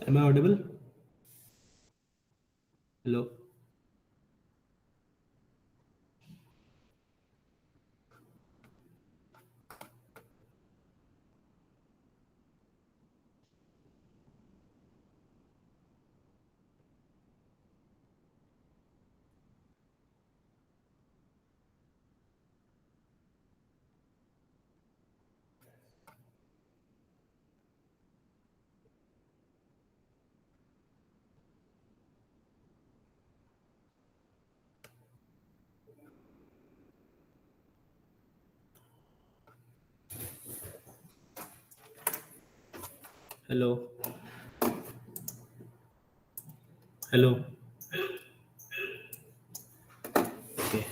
Am I audible? Hello. Hello. Hello. Okay.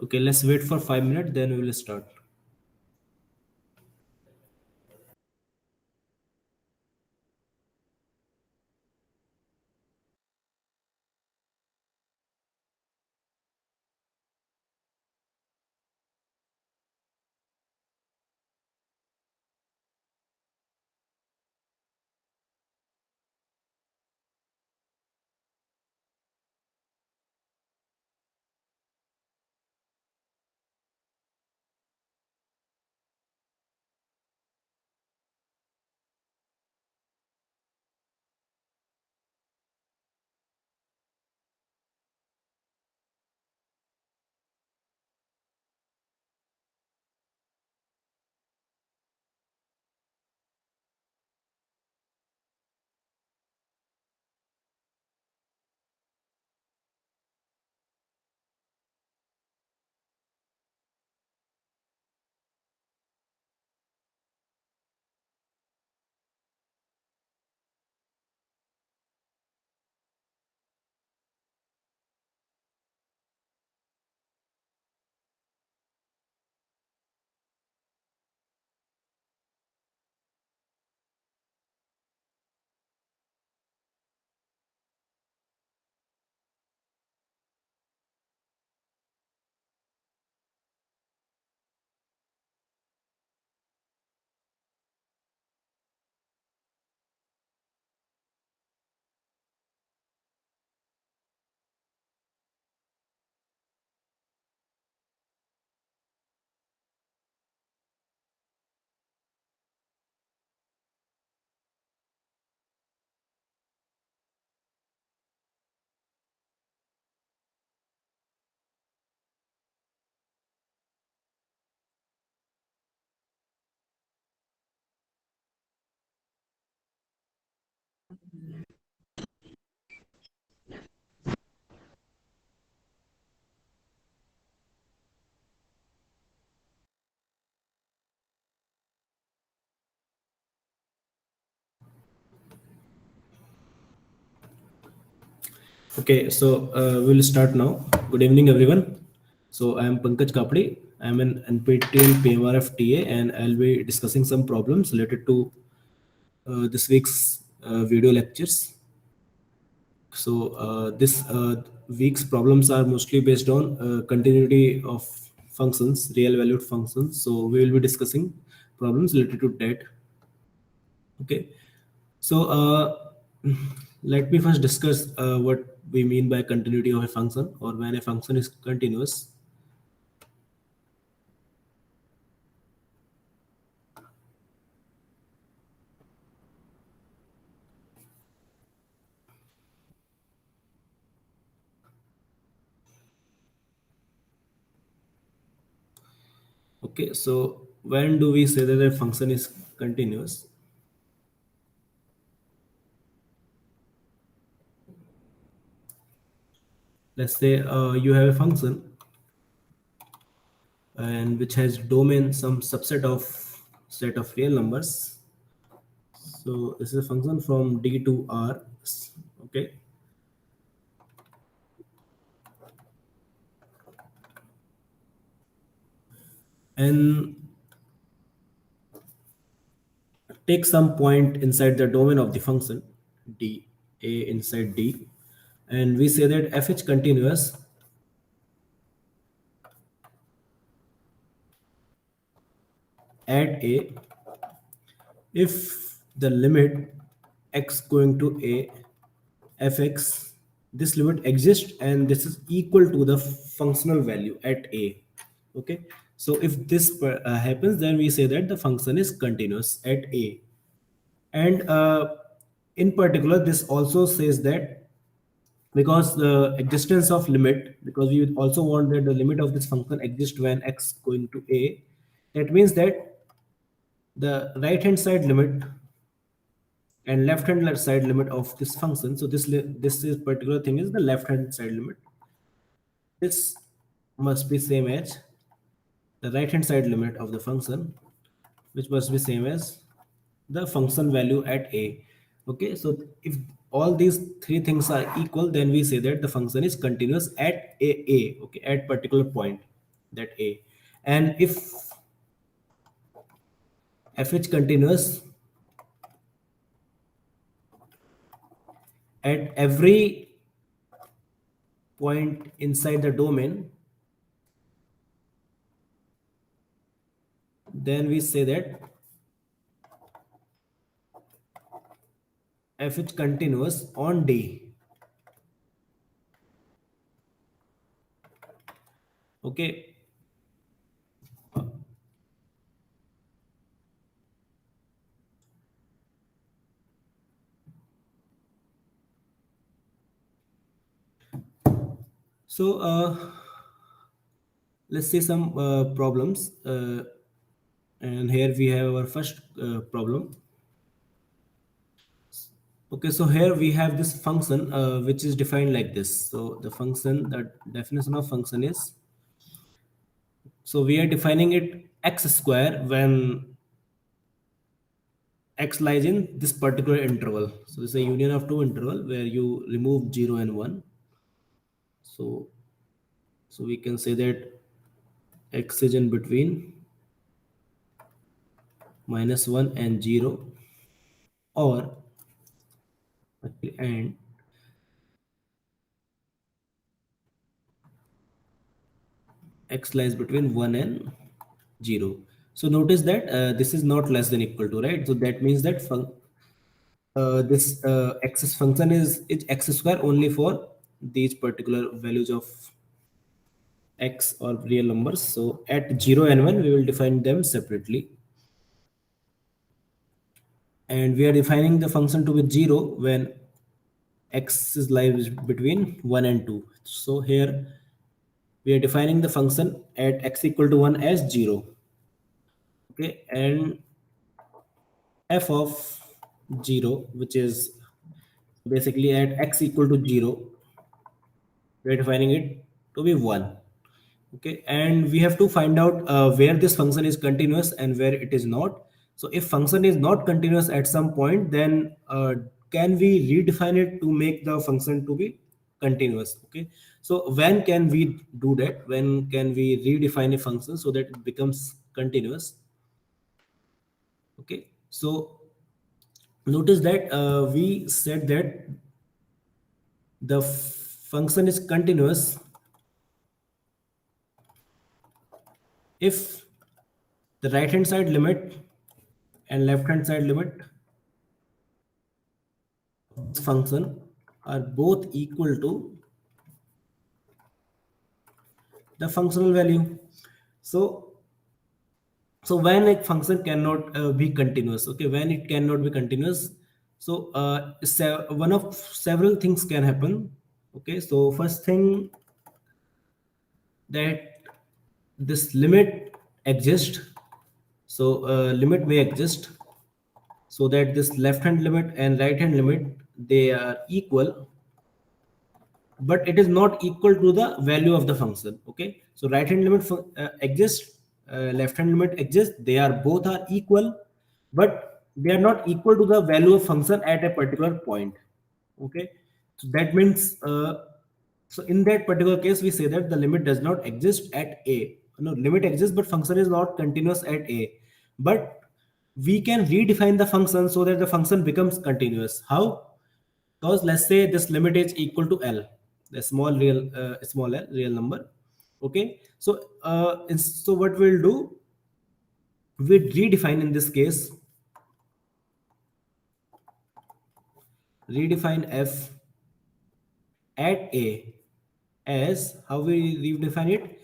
Okay, let's wait for 5 minutes, then we will start. Okay, so we'll start now. Good evening, everyone. So I am Pankaj Kapdi. I am an NPTEL PMRF TA, and I'll be discussing some problems related to this week's video lectures. So this week's problems are mostly based on continuity of functions, real valued functions. So we will be discussing problems related to that. Okay. So let me first discuss what we mean by continuity of a function, or when a function is continuous. Okay, so when do we say that a function is continuous? Let's say you have a function and which has domain some subset of set of real numbers. So this is a function from D to R. Okay, and take some point inside the domain of the function D, A inside D, and we say that fh continuous at A if the limit x going to A fx, this limit exists and this is equal to the functional value at A. Okay, so if this happens, then we say that the function is continuous at A. And in particular, this also says that because the existence of limit, because we also want that the limit of this function exists when x going to A, that means that the right hand side limit and left hand side limit of this function, so this is particular thing is the left hand side limit, this must be same as the right hand side limit of the function, which must be same as the function value at A. Okay, so if all these three things are equal, then we say that the function is continuous at A. Okay, at particular point, that A. And if fh continuous at every point inside the domain, then we say that fh continuous on D. Okay, so let's see some problems, and here we have our first problem. Okay, so here we have this function which is defined like this. So the function, the definition of function is, so we are defining it x square when x lies in this particular interval. So this is a union of two interval where you remove 0 and 1. So we can say that x is in between -1 and 0, or and x lies between 1 and 0. So notice that this is not less than equal to, right? So that means that this x function is x square only for these particular values of x or real numbers. So at 0 and 1 we will define them separately, and we are defining the function to be 0 when x is lies between 1 and 2. So here we are defining the function at x equal to 1 as 0. Okay, and f of 0, which is basically at x equal to 0, we are defining it to be 1. Okay, and we have to find out where this function is continuous and where it is not. So if function is not continuous at some point, then can we redefine it to make the function to be continuous? Okay, so when can we do that? When can we redefine a function so that it becomes continuous? Okay, so notice that we said that the function is continuous if the right hand side limit and left hand side limit of this function are both equal to the functional value. So when a function cannot be continuous, okay, when it cannot be continuous, so one of several things can happen. Okay, so first thing, that this limit exists. So limit may exist so that this left hand limit and right hand limit, they are equal, but it is not equal to the value of the function. Okay, so right hand limit exists, left hand limit exists, they are both are equal, but they are not equal to the value of function at a particular point. Okay, so that means so in that particular case we say that the limit does not exist at a, no, limit exists but function is not continuous at a. But we can redefine the function so that the function becomes continuous. How? Because let's say this limit is equal to L, the small L, real number. Okay, so so what we'll do, we redefine in this case, redefine f at a as, how we redefine it,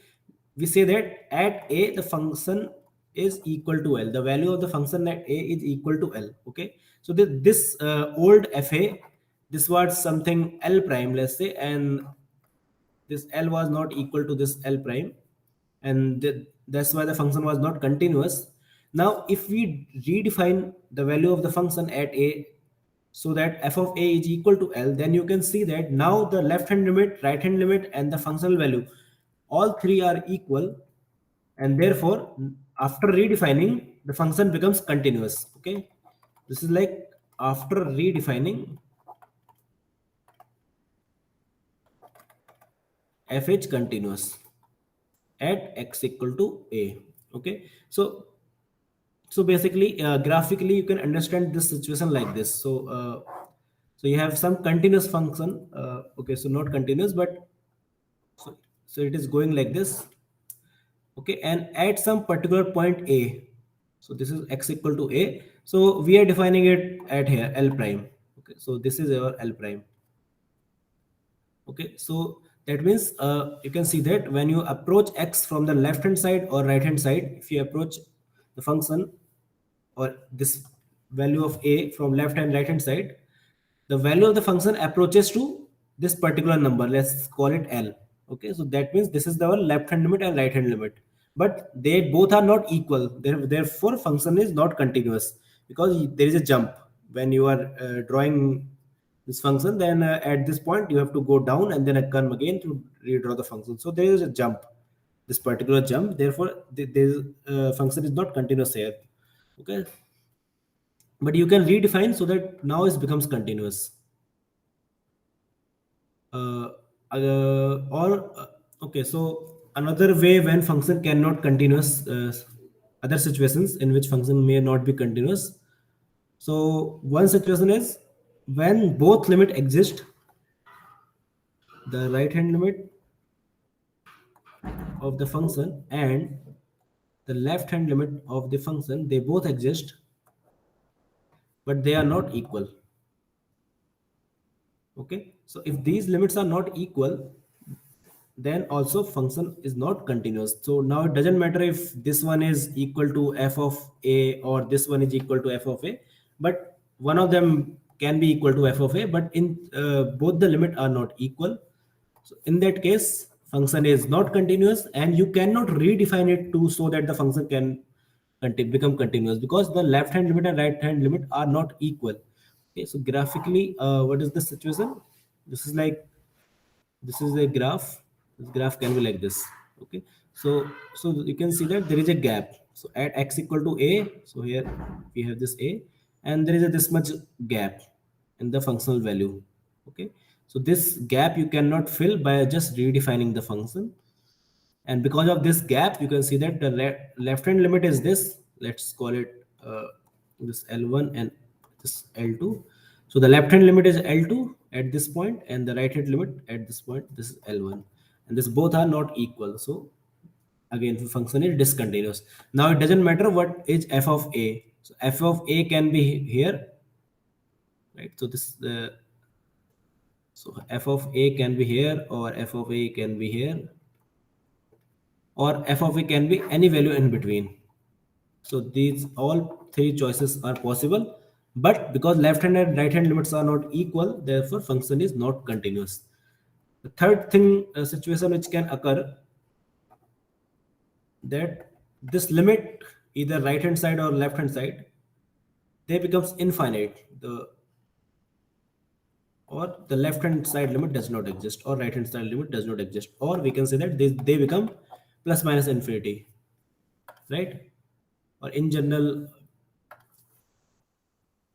we say that at a the function is equal to L, the value of the function at a is equal to L. Okay, so this old fa, this was something L prime, let's say, and this L was not equal to this L prime, and that's why the function was not continuous. Now if we redefine the value of the function at a so that f of a is equal to L, then you can see that now the left hand limit, right hand limit, and the functional value, all three are equal, and therefore after redefining the function becomes continuous. Okay, this is like after redefining f is continuous at x equal to a. Okay, so basically graphically you can understand this situation like this. So you have some continuous function, okay, so not continuous, but so it is going like this. Okay, and at some particular point a, so this is x equal to a, so we are defining it at here L prime. Okay, so this is our L prime. Okay, so that means you can see that when you approach x from the left hand side or right hand side, if you approach the function or this value of a from left and right hand side, the value of the function approaches to this particular number, let's call it L. Okay, so that means this is our left hand limit and right hand limit, but they both are not equal. Therefore function is not continuous because there is a jump when you are drawing this function. Then at this point you have to go down and then come again to redraw the function. So there is a jump, this particular jump, therefore this function is not continuous here. Okay, but you can redefine so that now it becomes continuous. uh, okay, so another way when function cannot continuous, other situations in which function may not be continuous. So one situation is when both limit exist, the right hand limit of the function and the left hand limit of the function, they both exist but they are not equal. Okay, so if these limits are not equal, then also function is not continuous. So now it doesn't matter if this one is equal to f of a or this one is equal to f of a, but one of them can be equal to f of a, but in both the limit are not equal. So in that case function is not continuous, and you cannot redefine it to so that the function can become continuous because the left hand limit and right hand limit are not equal. Okay, so graphically what is the situation? This is like, this is a graph, this graph can be like this. Okay, so you can see that there is a gap. So at x equal to a, so here we have this a, and there is a this much gap in the functional value. Okay, so this gap you cannot fill by just redefining the function, and because of this gap you can see that the left hand limit is this, let's call it this L1 and this L2. So the left hand limit is L2 at this point, and the right hand limit at this point, this is L1, and this both are not equal. So again, the function is discontinuous. Now it doesn't matter what is f of a. So f of a can be here, right? So this so f of a can be here, or f of a can be here, or f of a can be any value in between. So these all three choices are possible, but because left hand and right hand limits are not equal, therefore function is not continuous. The third thing, situation which can occur, that this limit, either right hand side or left hand side, they becomes infinite. Or the left hand side limit does not exist, or right hand side limit does not exist, or we can say that they become plus minus infinity, right? Or in general,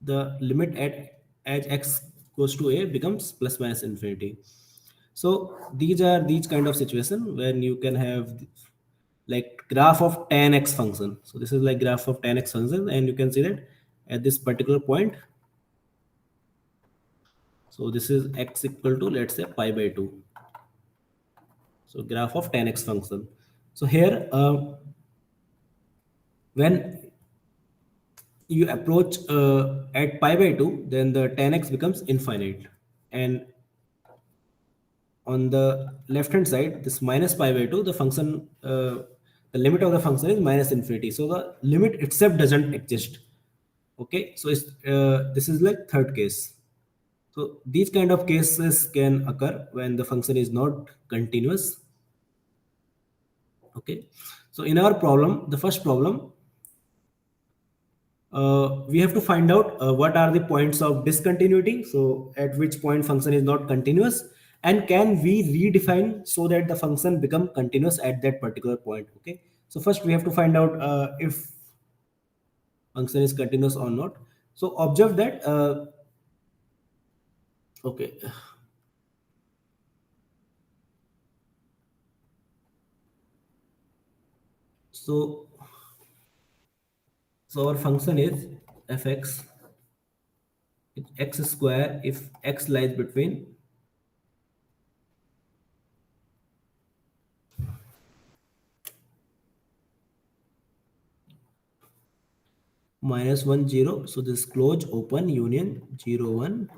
the limit at as x goes to a becomes plus minus infinity. So these kind of situation when you can have like graph of tan x function. So this is like graph of tan x function, and you can see that at this particular point, so this is x equal to, let's say, pi by 2. So graph of tan x function. So here when you approach at pi by 2, then the tan x becomes infinite, and on the left hand side, this minus pi by 2, the function, the limit of the function is minus infinity, so the limit itself doesn't exist. Okay, so this is like third case. So these kind of cases can occur when the function is not continuous. Okay, so in our problem, the first problem, we have to find out what are the points of discontinuity. So at which point function is not continuous, and can we redefine so that the function become continuous at that particular point. Okay, so first we have to find out if function is continuous or not. So observe that okay, so our function is fx, it's x square if x lies between -1 0. So this close open union 0 1,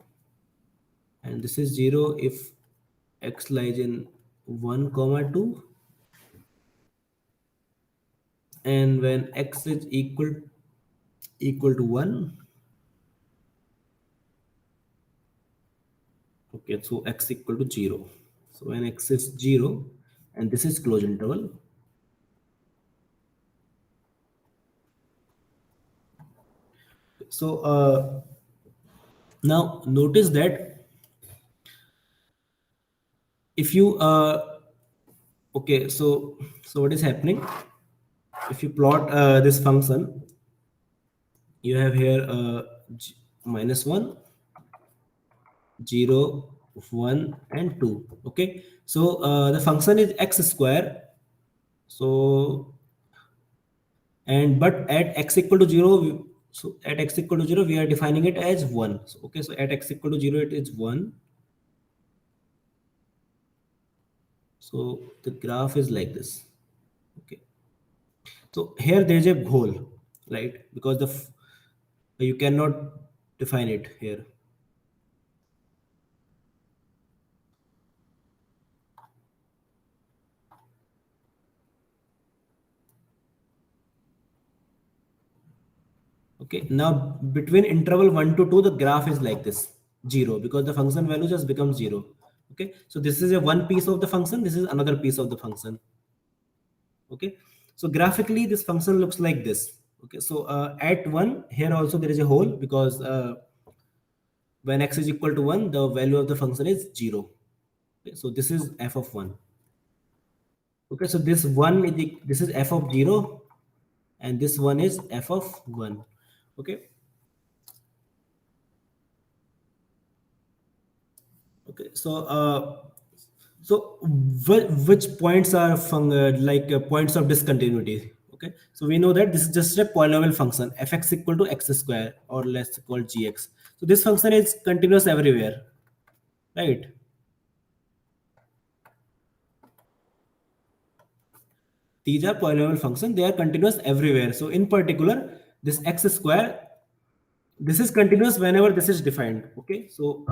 and this is 0 if x lies in 1 comma 2, and when x is equal to 1. Okay, so x equal to 0. So when x is 0, and this is closed interval. So now notice that if you okay, so what is happening, if you plot this function, you have here -1, 0, 1, and 2. Okay, so the function is x square. So and but at x equal to 0, so at x equal to 0 we are defining it as 1. So, okay, so at x equal to 0 it is 1. So the graph is like this. Okay, so here there is a hole, right? Because you cannot define it here. Okay, now between interval 1 to 2, the graph is like this, 0, because the function value just becomes 0. Okay, so this is a one piece of the function, this is another piece of the function. Okay, so graphically this function looks like this. Okay, so at 1, here also there is a hole, because when x is equal to 1, the value of the function is 0. Okay, so this is f of 1. Okay, so this 1 is this is f of 0, and this one is f of 1. Okay, okay, so which points are points of discontinuity? Okay, so we know that this is just a polynomial function, fx equal to x square, or let's call gx. So this function is continuous everywhere, right? These are polynomial functions, they are continuous everywhere. So in particular, this x square, this is continuous whenever this is defined. Okay, so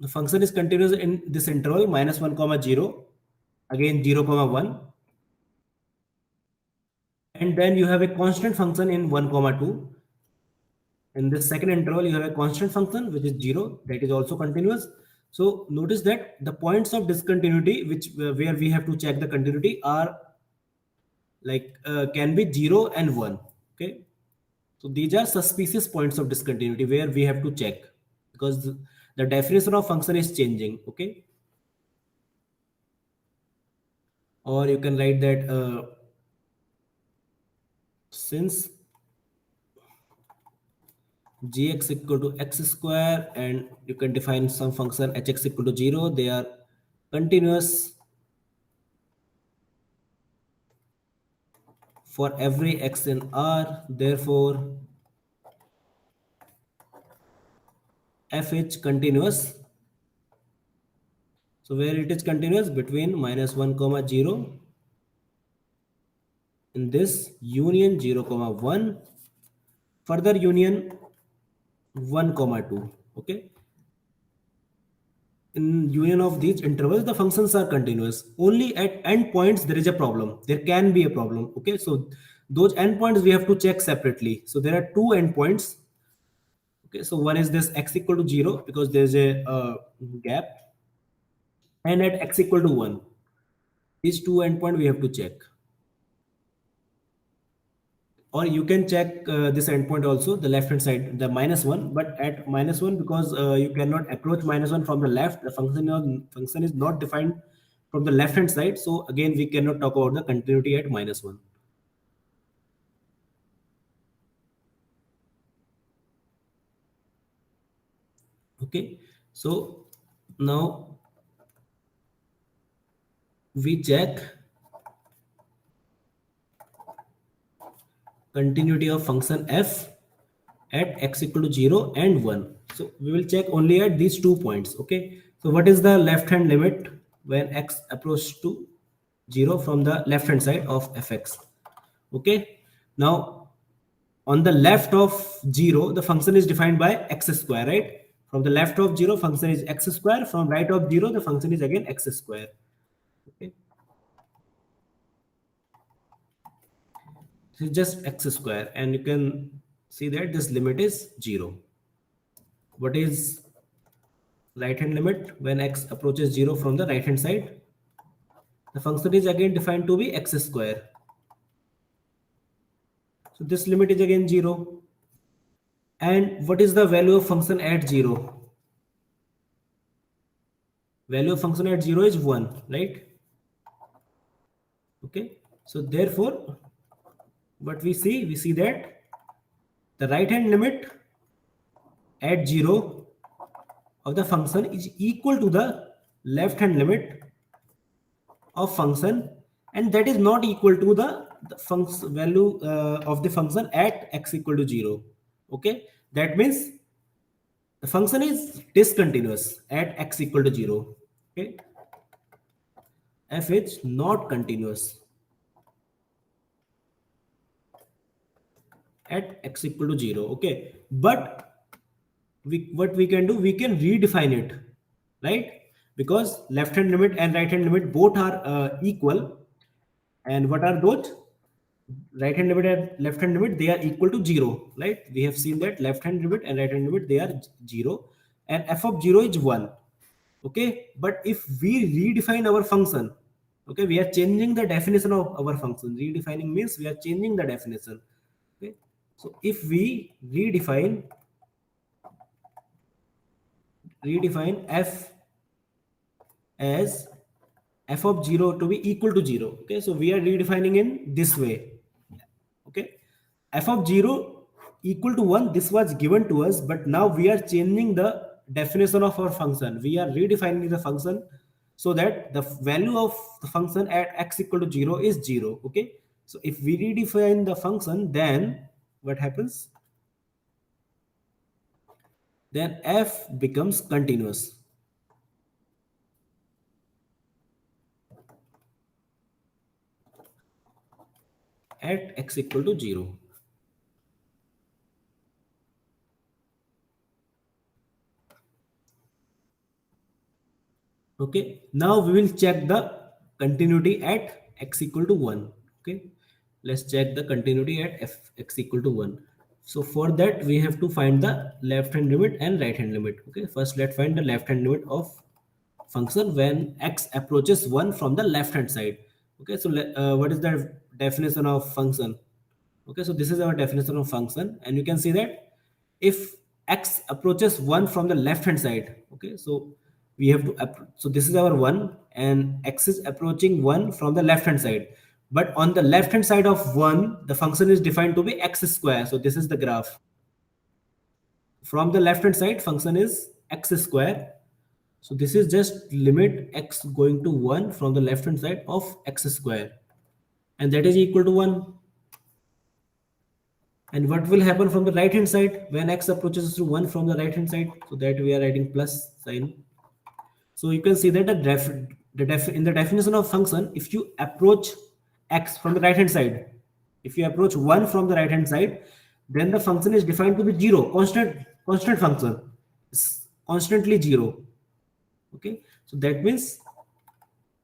the function is continuous in this interval -1 comma 0, again 0 comma 1, and then you have a constant function in 1 comma 2. In this second interval, you have a constant function which is 0, that is also continuous. So notice that the points of discontinuity, which where we have to check the continuity, are like can be 0 and 1. Okay, so these are suspicious points of discontinuity where we have to check, because the definition of function is changing. Okay, or you can write that since gx equal to x square, and you can define some function hx equal to 0, they are continuous for every x in R. Therefore fh continuous. So where it is continuous, between -1 comma 0, in this union 0 comma 1, further union 1 comma 2. Okay, in union of these intervals the functions are continuous. Only at endpoints there is a problem, there can be a problem. Okay, so those endpoints we have to check separately. So there are two endpoints. Okay, so one is this x equal to 0, because there is a gap, and at x equal to 1, these two endpoint we have to check. Or you can check this endpoint also, the left hand side, the -1, but at -1, because you cannot approach -1 from the left, the function is not defined from the left hand side. So again we cannot talk about the continuity at -1. Okay, so now we check continuity of function f at x equal to 0 and 1. So we will check only at these 2 points. Okay, so what is the left hand limit when x approaches to 0 from the left hand side of fx? Okay, now on the left of 0 the function is defined by x square, right? From the left of 0 function is x square, from right of 0 the function is again x square. Okay, this is just x square, and you can see that this limit is 0. What is right hand limit when x approaches 0 from the right hand side? The function is again defined to be x square. So this limit is again 0. And what is the value of function at 0? Value of function at 0 is 1, right? Okay, so therefore what we see that the right hand limit at 0 of the function is equal to the left hand limit of function, and that is not equal to the function value of the function at x equal to 0. Okay, that means the function is discontinuous at x equal to 0. Okay, f is not continuous at x equal to 0. Okay, but what we can do, we can redefine it, right? Because left hand limit and right hand limit both are equal. And what are those? Right hand limit and left hand limit, they are equal to 0, right? We have seen that left hand limit and right hand limit, they are 0, and f of 0 is 1. Okay, but if we redefine our function, okay, we are changing the definition of our function. Redefining means we are changing the definition. Okay, so if we redefine f as f of 0 to be equal to 0. Okay, so we are redefining in this way. Okay, f of 0 equal to 1, this was given to us, but now we are changing the definition of our function. We are redefining the function so that the value of the function at x equal to 0 is 0. Okay, so if we redefine the function, then what happens? Then f becomes continuous at x equal to 0. Okay, now we will check the continuity at x equal to 1. Okay, let's check the continuity at x equal to 1. So for that we have to find the left hand limit and right hand limit. Okay, first let's find the left hand limit of function when x approaches 1 from the left hand side. Okay, so what is the definition of function? Okay, so this is our definition of function, and you can see that if x approaches 1 from the left hand side, okay, so we have to so this is our 1 and x is approaching 1 from the left hand side, but on the left hand side of 1 the function is defined to be x square. So this is the graph. From the left hand side function is x square. So this is just limit x going to 1 from the left hand side of x square, and that is equal to 1. And what will happen from the right hand side when x approaches to 1 from the right hand side? So that we are writing plus sign. So you can see that in the definition of function, if you approach x from the right hand side, if you approach 1 from the right hand side, then the function is defined to be 0, constant function. It's constantly 0. Okay, so that means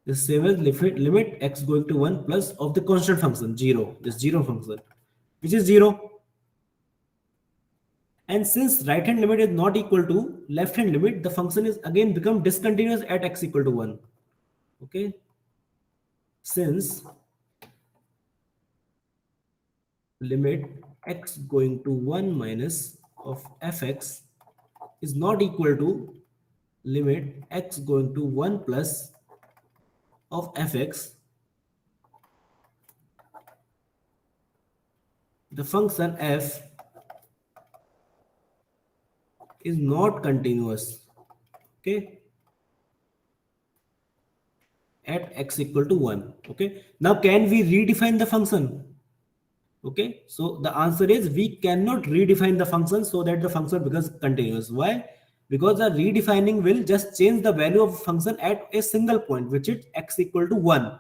the same as limit x going to 1 plus of the constant function 0, this 0 function, which is 0. And since right hand limit is not equal to left hand limit, the function is again become discontinuous at x equal to 1. Okay. Since limit x going to 1 minus of fx is not equal to limit x going to 1 plus of fx, the function f is not continuous. Okay, at x equal to 1. Okay, now can we redefine the function? Okay, so the answer is we cannot redefine the function so that the function becomes continuous. Why? Because the redefining will just change the value of function at a single point, which is x equal to 1.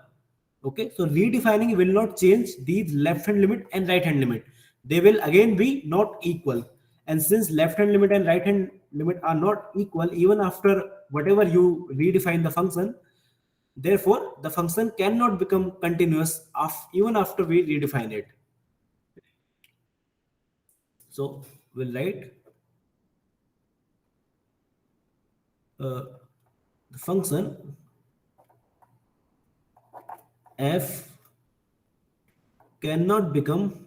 Okay, so redefining will not change the left hand limit and right hand limit. They will again be not equal. And since left hand limit and right hand limit are not equal, even after whatever you redefine the function, therefore the function cannot become continuous even after we redefine it. So we'll write the function f cannot become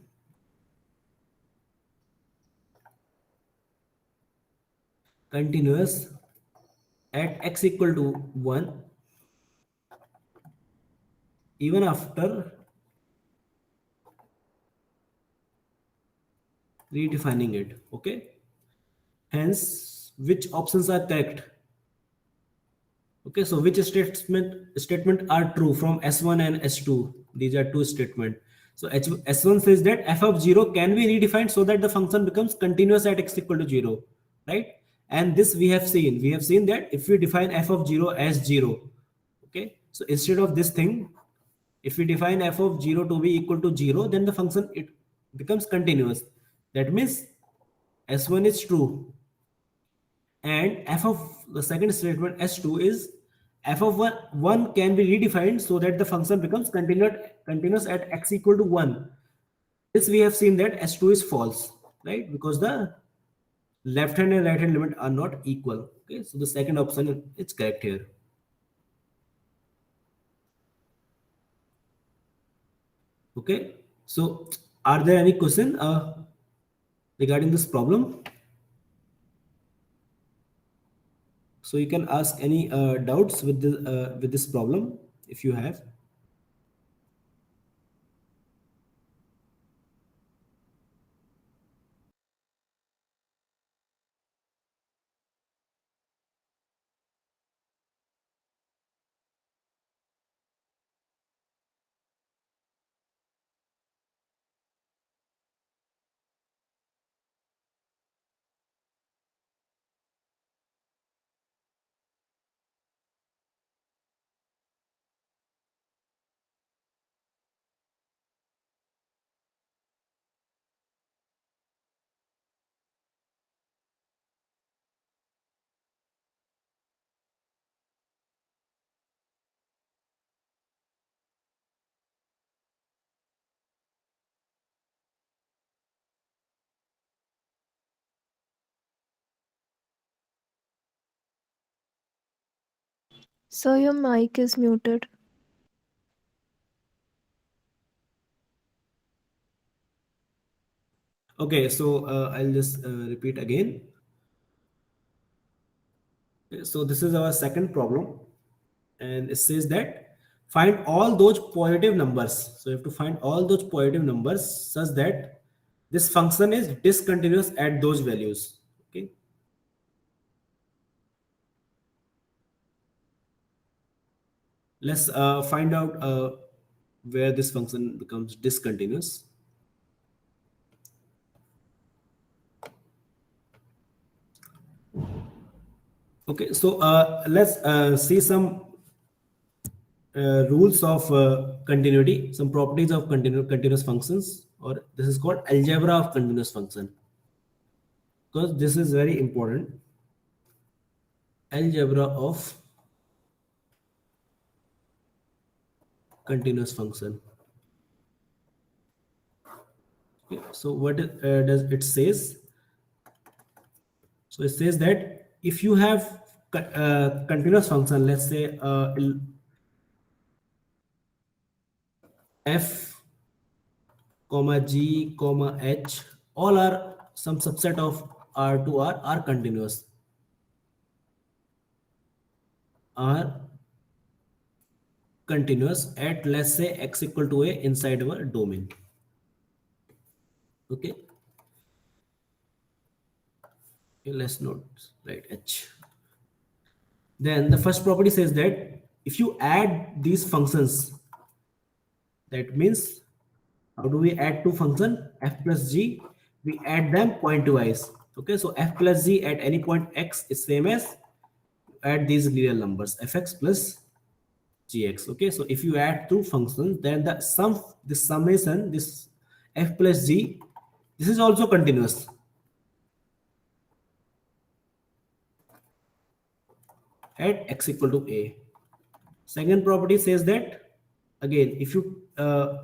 continuous at x equal to 1 even after redefining it. Okay, hence which options are correct? Okay, so which statement are true from S1 and S2? These are two statements. So S1 says that f of 0 can be redefined so that the function becomes continuous at x equal to 0, right? And this we have seen. We have seen that if we define f of 0 as 0, okay, so instead of this thing, if we define f of 0 to be equal to 0, then the function it becomes continuous. That means S1 is true, and f of the second statement s2 is f of 1 can be redefined so that the function becomes continuous at x equal to 1. This we have seen that s2 is false, right? Because the left hand and right hand limit are not equal. Okay, so the second option is correct here. Okay, so are there any question regarding this problem? So you can ask any doubts with this problem if you have. So your mic is muted. Okay, so I'll just repeat again. Okay, so this is our second problem, and it says that find all those positive numbers. So you have to find all those positive numbers such that this function is discontinuous at those values. Okay, let's find out where this function becomes discontinuous. Okay, so let's see some rules of continuity, some properties of continuous functions, or this is called algebra of continuous function, because this is very important. Algebra of continuous function. Okay, so what does it says? So it says that if you have continuous function, let's say f comma g comma h, all are some subset of r to r are continuous, are continuous at, let's say, x equal to a inside our domain. Okay, let's note right h. Then the first property says that if you add these functions, that means how do we add two functions f plus g? We add them pointwise. Okay, so f plus g at any point x is same as add these real numbers fx plus gx. Okay, so if you add two functions, then the sum, this summation, this f plus g, this is also continuous at x equal to a. Second property says that again, if you uh,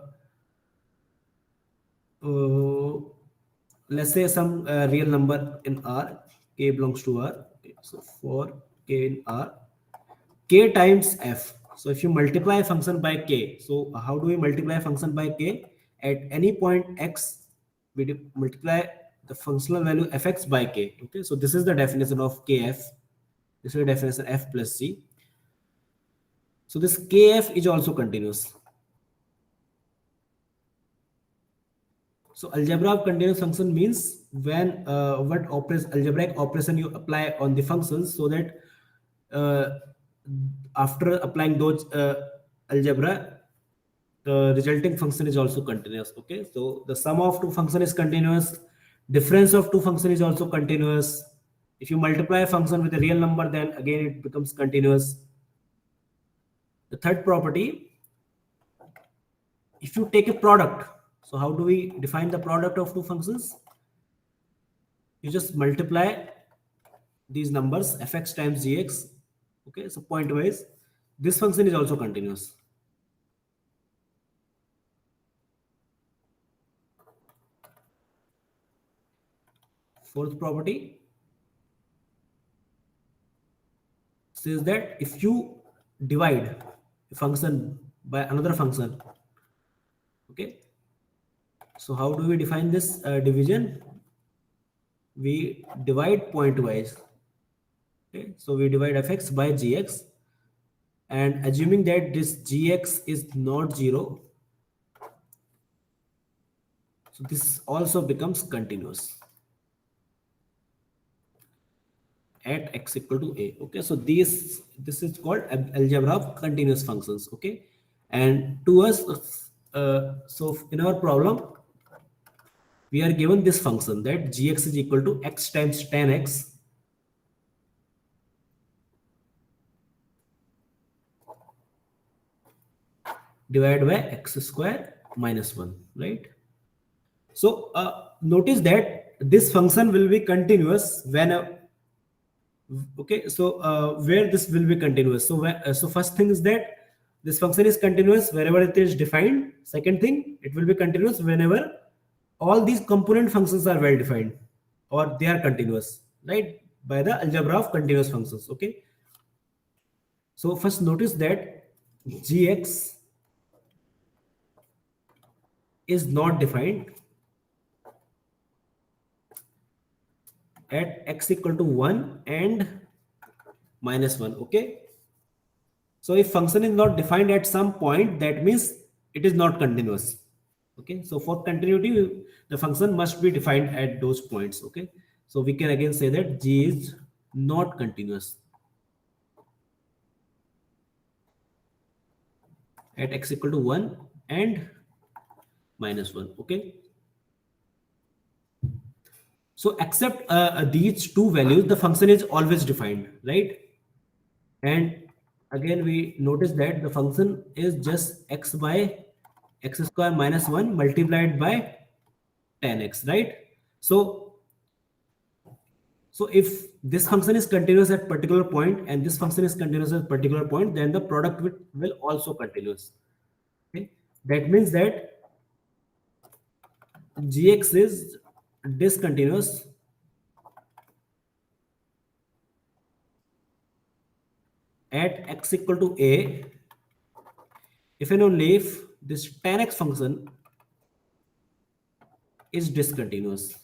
let's say some real number in R, k belongs to R. Okay, so for k in R, k times f. So if you multiply a function by k, so how do we multiply a function by k? At any point x, we multiply the functional value fx by k. Okay, so this is the definition of kf. This is the definition f plus g. So this kf is also continuous. So algebra of continuous function means when what algebraic operation you apply on the functions, so that uh, after applying those algebra, the resulting function is also continuous. Okay, so the sum of two function is continuous, difference of two function is also continuous. If you multiply a function with a real number, then again it becomes continuous. The third property, if you take a product, so how do we define the product of two functions? You just multiply these numbers fx times gx. Okay, so pointwise, this function is also continuous. Fourth property says that if you divide a function by another function, okay, so how do we define this division? We divide pointwise. Okay, so we divide fx by gx, and assuming that this gx is not zero, so this also becomes continuous at x equal to a. Okay, so this is called algebra of continuous functions. Okay, and to us, so in our problem, we are given this function that gx is equal to x times tan x divided by x square minus 1, right? So notice that this function will be continuous when okay, so where this will be continuous? So so first thing is that this function is continuous wherever it is defined. Second thing, it will be continuous whenever all these component functions are well defined or they are continuous, right? By the algebra of continuous functions. Okay, So first notice that gx is not defined at x equal to 1 and minus 1. Okay, so if function is not defined at some point, that means it is not continuous. Okay, so for continuity the function must be defined at those points. Okay, so we can again say that g is not continuous at x equal to 1 and minus 1. Okay, so except these two values, the function is always defined, right? And again we notice that the function is just x by x square minus 1 multiplied by 10x, right? So if this function is continuous at particular point and this function is continuous at particular point, then the product will also continuous. Okay, that means that gx is discontinuous at x equal to a if and only if this 10x function is discontinuous.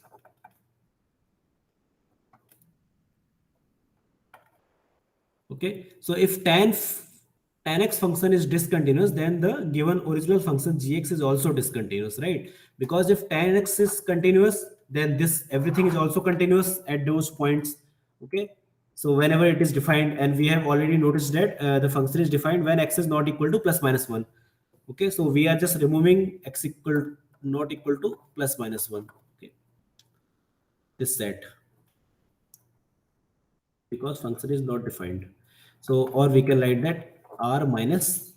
Okay, so if tan x function is discontinuous, then the given original function gx is also discontinuous, right? Because if tan x is continuous, then this everything is also continuous at those points. Okay, so whenever it is defined, and we have already noticed that the function is defined when x is not equal to plus minus 1. Okay, so we are just removing x equal not equal to plus minus 1. Okay, this set, because function is not defined. So or we can write that r minus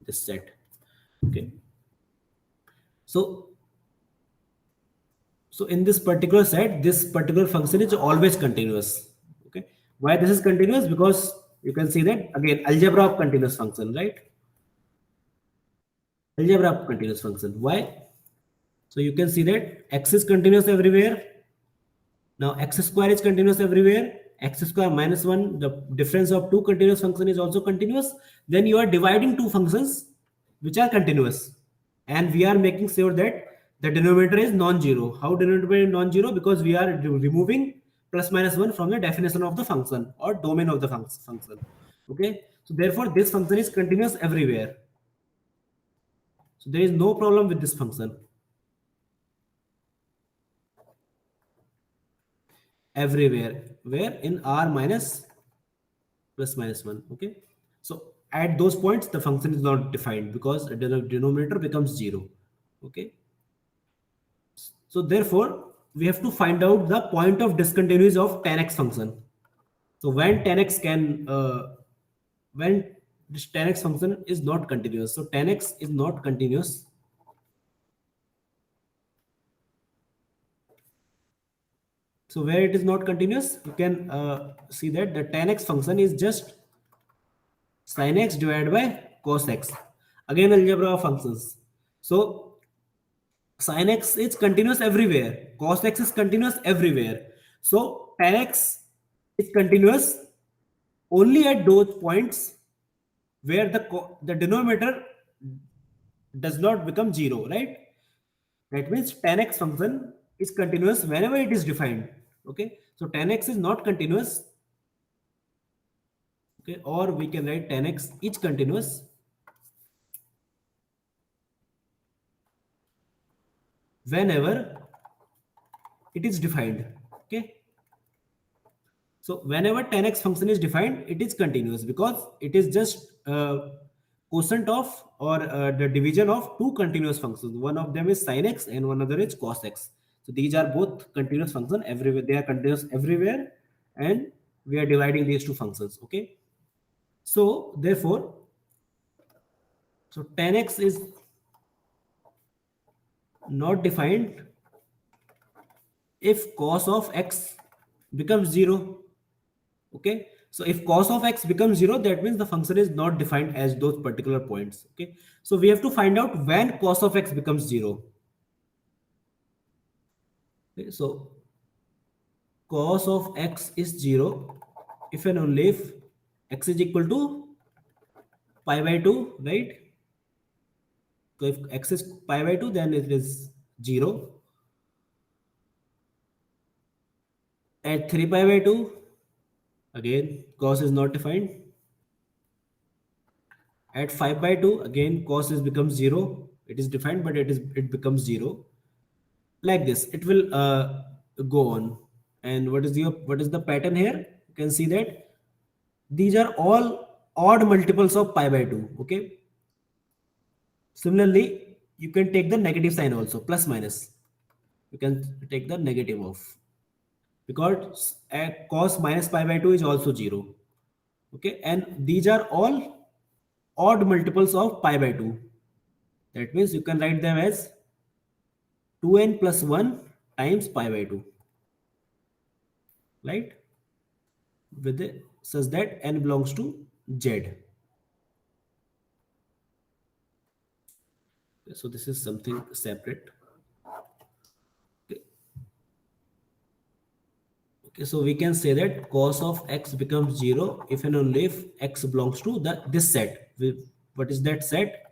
this set. Okay, so in this particular set, this particular function is always continuous. Okay, why this is continuous? Because you can see that again, algebra of continuous function, right? Algebra of continuous function. Why? So you can see that x is continuous everywhere. Now x square is continuous everywhere. X square minus 1, the difference of two continuous function is also continuous. Then you are dividing two functions which are continuous. And we are making sure that the denominator is non-zero. How denominator is non-zero? Because we are removing plus minus 1 from the definition of the function or domain of the function. Okay. So therefore this function is continuous everywhere. So there is no problem with this function. Everywhere. Where? In r minus plus minus 1. Okay, so at those points the function is not defined because the denominator becomes 0. Okay, so therefore we have to find out the point of discontinuity of tan x function. So when tan x can when this tan x function is not continuous, so tan x is not continuous. So where it is not continuous, you can see that the tan x function is just sin x divided by cos x. Again, algebra of functions. So sin x is continuous everywhere, cos x is continuous everywhere. So tan x is continuous only at those points where the denominator does not become 0, right? That means tan x function is continuous whenever it is defined. Okay, so tan x is not continuous. Okay, or we can write tan x is continuous whenever it is defined. Okay, so whenever tan x function is defined, it is continuous because it is just quotient of or the division of two continuous functions. One of them is sin x and one other is cos x. So these are both continuous functions everywhere. They are continuous everywhere, and we are dividing these two functions. Okay. So therefore, so tan x is not defined if cos of x becomes 0. Okay, so if cos of x becomes 0, that means the function is not defined as those particular points. Okay, so we have to find out when cos of x becomes 0. Okay, so cos of x is 0 if and only if x is equal to pi by 2, right? So if x is pi by 2, then it is 0. At 3 pi by 2, again cos is not defined. At 5 by 2, again cos is becomes 0. It is defined, but it becomes 0. Like this, it will go on. And what is the pattern here? You can see that these are all odd multiples of pi by 2. Okay. Similarly, you can take the negative sign also, plus minus. You can take the negative off because cos minus pi by 2 is also 0. Okay, and these are all odd multiples of pi by 2. That means you can write them as 2n plus 1 times pi by 2, right? With such that n belongs to z. So this is something separate. Okay. Okay, so we can say that cos of x becomes 0 if and only if x belongs to this set. What is that set?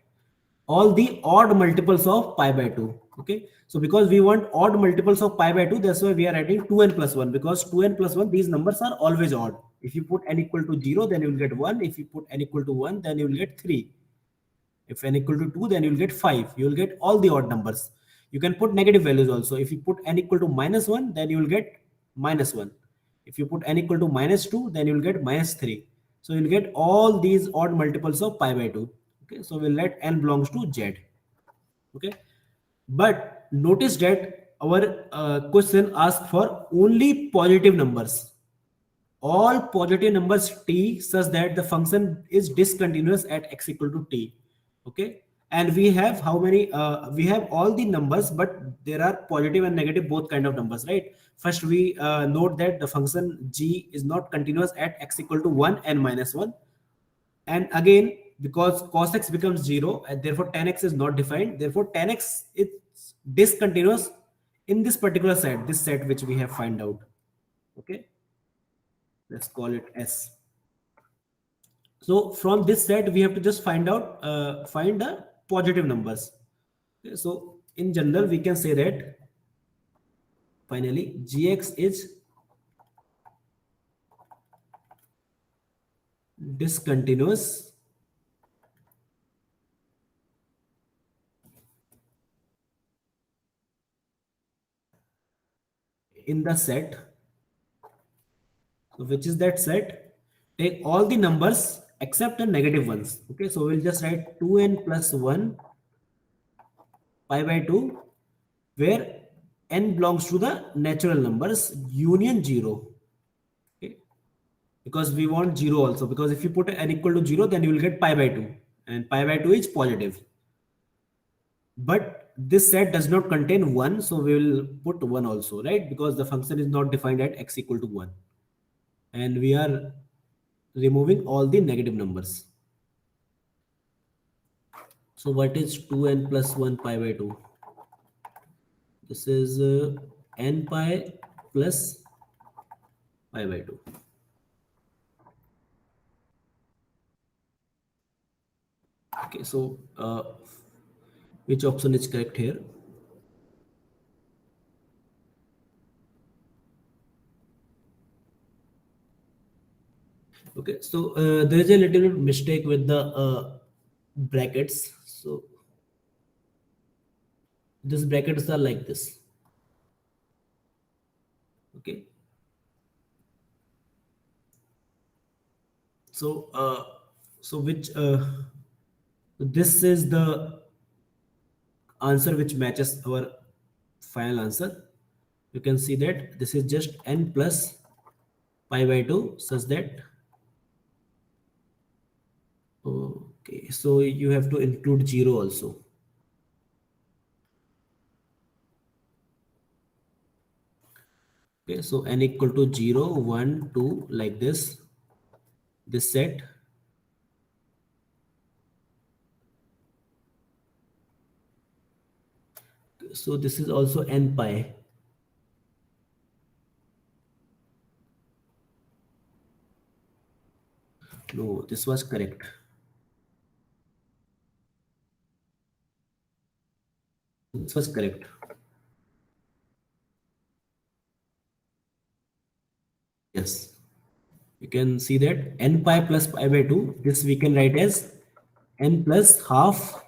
All the odd multiples of pi by 2. Okay, so because we want odd multiples of pi by 2, that's why we are adding 2n plus 1, because 2n plus 1, these numbers are always odd. If you put n equal to 0, then you will get 1. If you put n equal to 1, then you will get 3. If n equal to 2, then you will get 5. You will get all the odd numbers. You can put negative values also. If you put n equal to minus 1, then you will get minus 1. If you put n equal to minus 2, then you will get minus 3. So you will get all these odd multiples of pi by 2. Okay, so we'll let n belongs to z. Okay, but notice that our question asks for only positive numbers, all positive numbers t, such that the function is discontinuous at x equal to t. Okay, and we have how many we have all the numbers, but there are positive and negative both kind of numbers, right? First we note that the function g is not continuous at x equal to 1 and minus 1. And again, because cos x becomes 0, and therefore tan x is not defined, therefore tan x is discontinuous in this particular set, this set which we have find out. Okay, let's call it S. So from this set we have to just find the positive numbers. Okay, so in general we can say that finally gx is discontinuous in the set. So which is that set? Take all the numbers except the negative ones. Okay, so we'll just write 2n plus 1 pi by 2, where n belongs to the natural numbers union 0. Okay, because we want 0 also, because if you put n equal to 0, then you will get pi by 2, and pi by 2 is positive. But this set does not contain 1, so we will put 1 also, right? Because the function is not defined at x equal to 1. And we are removing all the negative numbers. So what is 2n plus 1 pi by 2? This is n pi plus pi by 2. Okay, so which option is correct here? Okay, so there is a little bit mistake with the brackets. So these brackets are like this. Okay, so which this is the answer which matches our final answer. You can see that this is just n plus pi by 2, such that okay, so you have to include 0 also. Okay, so n equal to 0, 1, 2, like this set. So this is also n pi. No, this was correct. This was correct. Yes. You can see that n pi plus pi by 2, this we can write as n plus half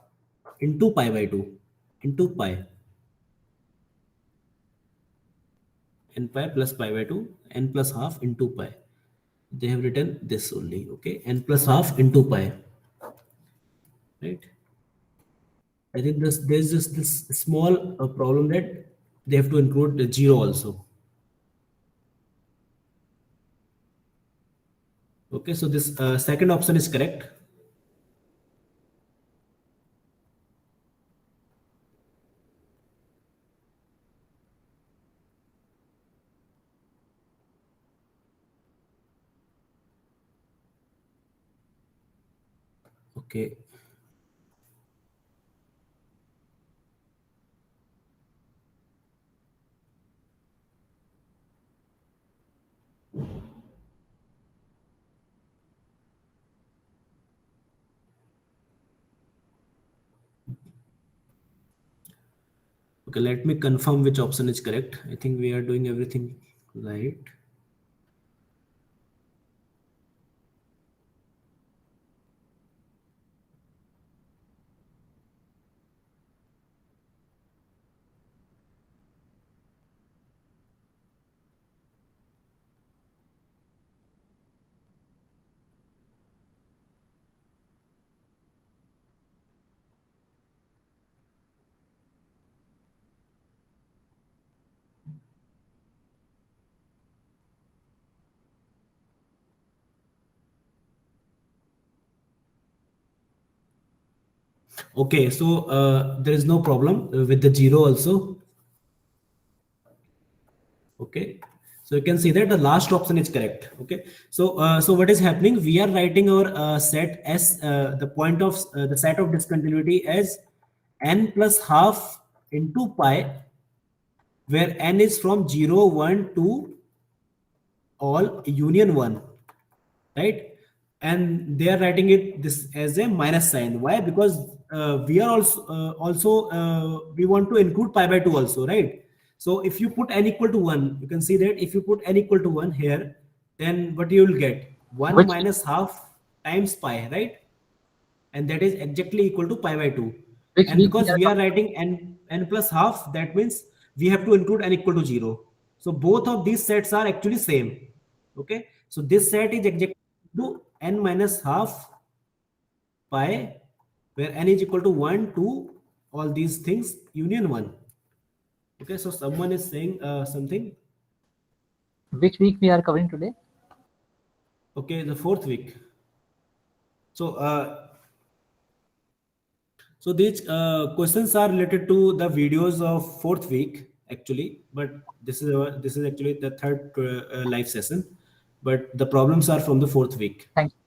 into pi by 2 into pi. N pi plus pi by 2, n plus half into pi. They have written this only, okay? N plus half into pi, right? I think there's just this small problem that they have to include the 0 also. Okay, so this second option is correct. Okay. Okay, let me confirm which option is correct. I think we are doing everything right. Okay, so there is no problem with the 0 also. Okay, so you can see that the last option is correct. Okay, so so what is happening, we are writing our set as the point of the set of discontinuity as n plus half into pi, where n is from 0 1 to all union 1, right? And they are writing it this as a minus sign. Why? Because we are also we want to include pi by 2 also, right? So if you put n equal to 1, you can see that if you put n equal to 1 here, then what you will get 1 Which minus half times pi, right? And that is exactly equal to pi by 2. which And week we because are we are covering? writing n plus half, that means we have to include n equal to 0. So both of these sets are actually same. Okay, so this set is exactly to n minus half pi, where n is equal to 1 to all these things union 1. Okay, so someone is saying something. Which week we are covering today? Okay, the fourth week. So so these questions are related to the videos of fourth week actually, but this is actually the third live session, but the problems are from the fourth week. Thank you.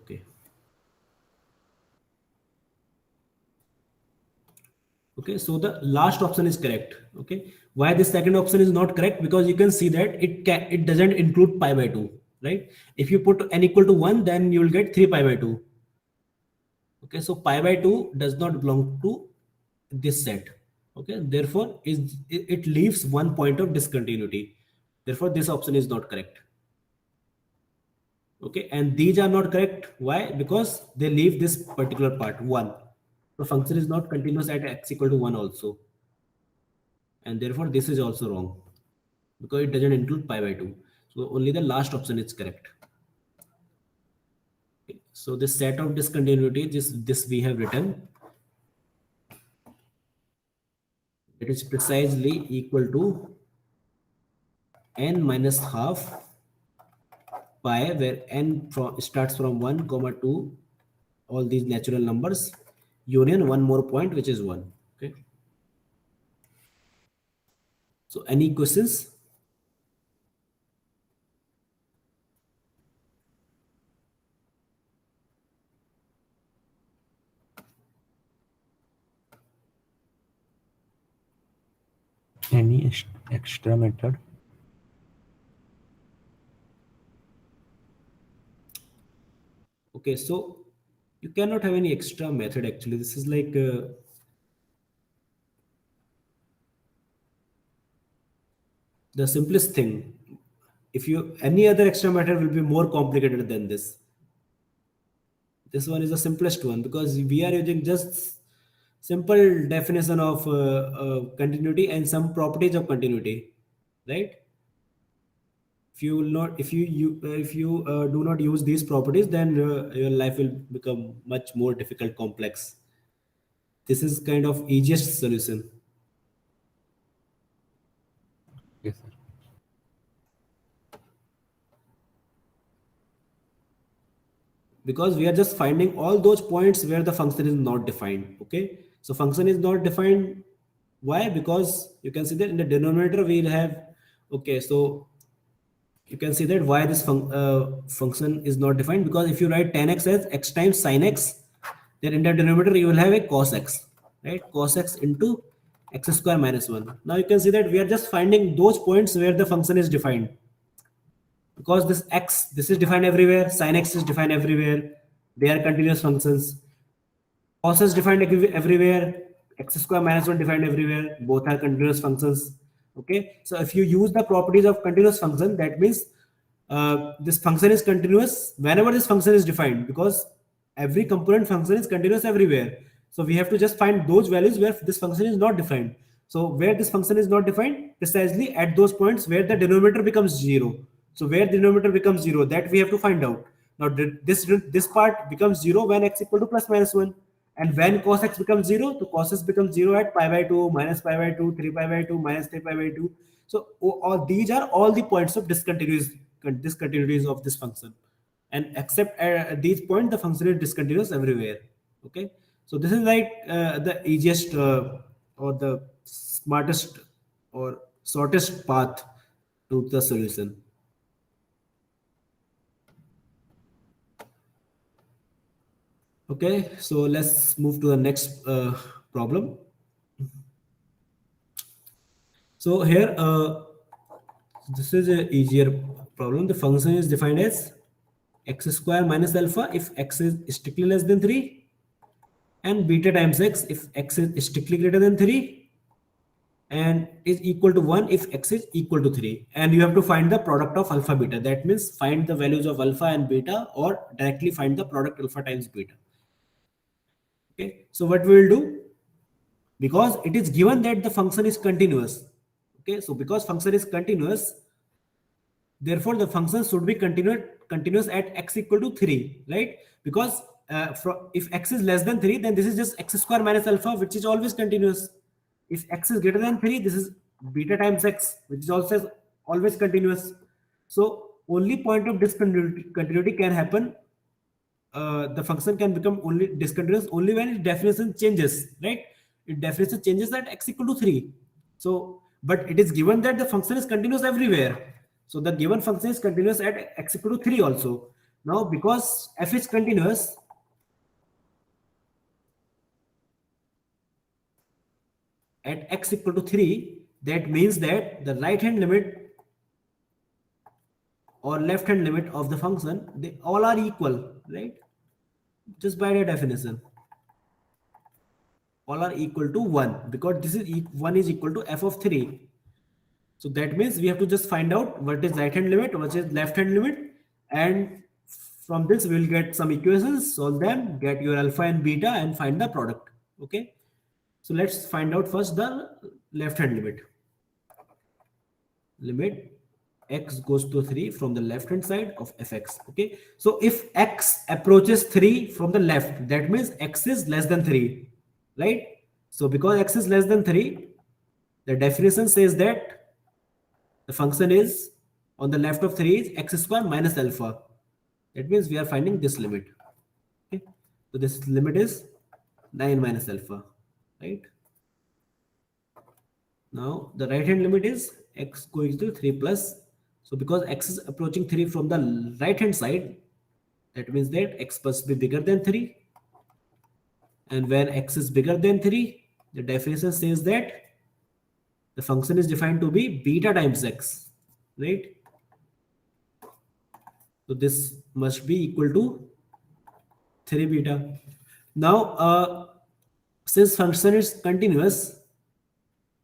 Okay. Okay, so the last option is correct. Okay, why the second option is not correct? Because you can see that it doesn't include pi by 2, right? If you put n equal to 1, then you will get 3 pi by 2. Okay, so pi by 2 does not belong to this set. Okay, therefore it leaves one point of discontinuity. Therefore this option is not correct. Okay, and these are not correct. Why? Because they leave this particular part 1. The function is not continuous at x equal to 1 also, and therefore this is also wrong because it doesn't include pi by 2. So only the last option is correct. Okay, so this set of discontinuity, this we have written, it is precisely equal to n minus half pi, where n starts from 1 comma 2, all these natural numbers union one more point which is 1. Okay, so any questions? Any extra method? Okay, so you cannot have any extra method actually. This is like the simplest thing. If you any other extra method will be more complicated than this. This one is the simplest one because we are using just simple definition of continuity and some properties of continuity, right? If you will not, if you do not use these properties, then your life will become much more difficult, complex. This is kind of easiest solution Yes, sir. because we are just finding all those points where the function is not defined. Okay, so function is not defined. Why? Because you can see that in the denominator we'll have, okay, so you can see that why this function is not defined, because if you write tan x as x times sin x, then in the denominator you will have a cos x, right? Cos x into x square minus 1. Now you can see that we are just finding those points where the function is defined, because this x, this is defined everywhere, sin x is defined everywhere, they are continuous functions. Cos is defined everywhere, x square minus 1 defined everywhere, both are continuous functions. Okay, so if you use the properties of continuous function, that means this function is continuous whenever this function is defined, because every component function is continuous everywhere. So we have to just find those values where this function is not defined. So where this function is not defined, precisely at those points where the denominator becomes 0. So where the denominator becomes 0, that we have to find out. Now this part becomes 0 when x equal to plus minus 1. And when cos x becomes 0, so cos x becomes 0 at pi by 2, minus pi by 2, 3 pi by 2, minus 3 pi by 2. So all these are all the points of discontinuities of this function. And except these points, the function is discontinuous everywhere. Okay. So this is like the easiest or the smartest or shortest path to the solution. Okay, so let's move to the next problem. So here, this is a easier problem. The function is defined as x square minus alpha if x is strictly less than 3, and beta times x if x is strictly greater than 3, and is equal to 1 if x is equal to 3. And you have to find the product of alpha beta. That means find the values of alpha and beta, or directly find the product alpha times beta. Okay, so what we will do, because it is given that the function is continuous. Okay, so because function is continuous, therefore the function should be continuous at x equal to 3, right? Because if x is less than 3, then this is just x square minus alpha, which is always continuous. If x is greater than 3, this is beta times x, which is also always continuous. So only point of discontinuity can happen, the function can become only discontinuous only when its definition changes, right? Its definition changes at x equal to 3. So, but it is given that the function is continuous everywhere. So the given function is continuous at x equal to 3 also. Now, because f is continuous, at x equal to 3, that means that the right hand limit or left hand limit of the function, they all are equal, right? Just by the definition, all are equal to 1, because this is 1 is equal to f of 3. So that means we have to just find out what is right hand limit, what is left hand limit, and from this we will get some equations, solve them, get your alpha and beta, and find the product. Okay, so let's find out first the left hand limit. Limit x goes to 3 from the left hand side of fx. Okay, so if x approaches 3 from the left, that means x is less than 3, right? So because x is less than 3, the definition says that the function is on the left of 3 is x square minus alpha. That means we are finding this limit. Okay, so this limit is 9 minus alpha, right? Now the right hand limit is x going to 3 plus. So because x is approaching 3 from the right hand side, that means that x must be bigger than 3. And when x is bigger than 3, the definition says that the function is defined to be beta times x, right? So this must be equal to 3 beta. Now, since function is continuous,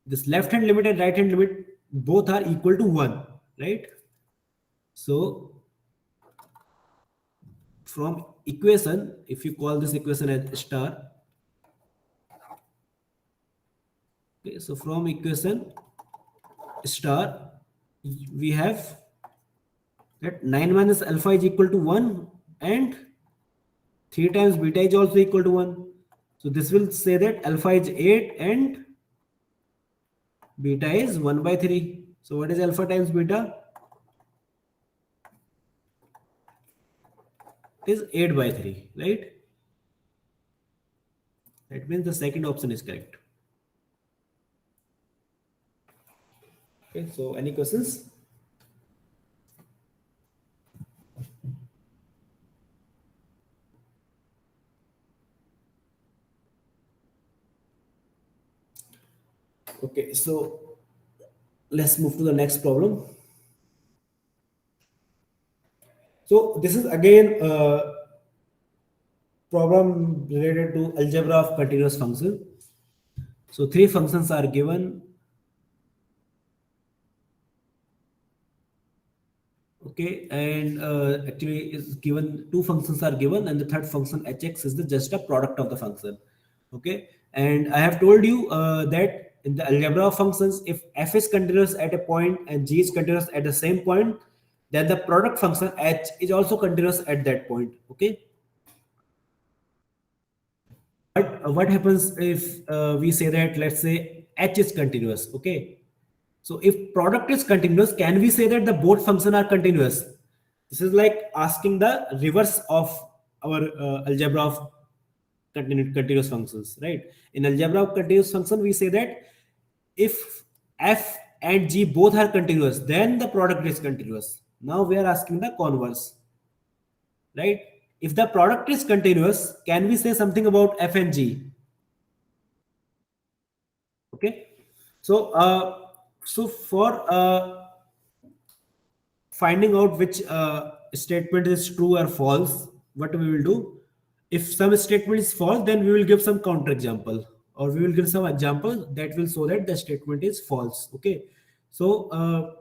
this left hand limit and right hand limit both are equal to 1, right? So from equation, if you call this equation as star, okay, so from equation star, we have that 9 minus alpha is equal to 1 and 3 times beta is also equal to 1. So this will say that alpha is 8 and beta is 1 by 3. So what is alpha times beta? It is 8 by 3, right? That means the second option is correct. Okay, so any questions? Okay, so let's move to the next problem. So this is again a problem related to algebra of continuous function. So three functions are given. Okay, and actually is given two functions are given, and the third function hx is just a product of the function. Okay, and I have told you that in the algebra of functions, if f is continuous at a point and g is continuous at the same point, then the product function h is also continuous at that point. Okay, but what happens if we say that, let's say h is continuous? Okay, so if product is continuous, can we say that the both function are continuous? This is like asking the reverse of our algebra of continuous functions, right? In algebra of continuous function, we say that if f and g both are continuous, then the product is continuous. Now we are asking the converse, right? If the product is continuous, can we say something about f and g? Okay, so for finding out which statement is true or false, what we will do, if some statement is false, then we will give some counter example, or we will give some example that will show that the statement is false. Okay, so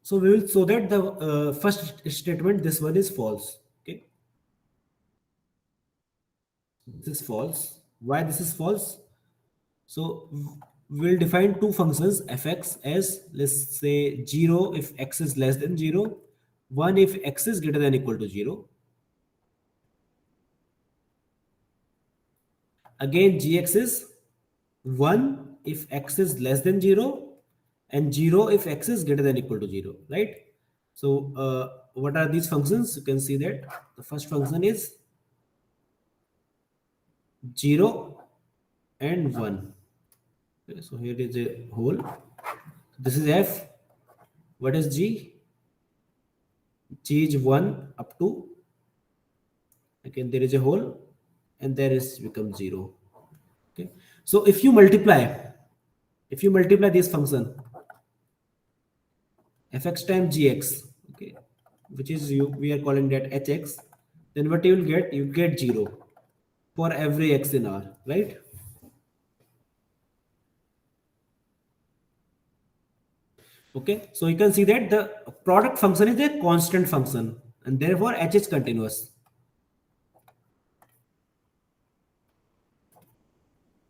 so we will show that the first statement, this one is false. Okay, this is false. Why this is false? So we'll define two functions fx as, let's say, 0 if x is less than 0, 1 if x is greater than equal to 0. Again, gx is 1 if x is less than 0 and 0 if x is greater than equal to 0, right? So what are these functions? You can see that the first function is 0 and 1. Okay, so here is a hole. This is f. What is g? G is 1 up to, again there is a hole, and there is become 0. Okay, so if you multiply this function fx times gx, okay, which is we are calling that hx, then what you will get? You get 0 for every x in R, right? Okay, so you can see that the product function is a constant function, and therefore h is continuous.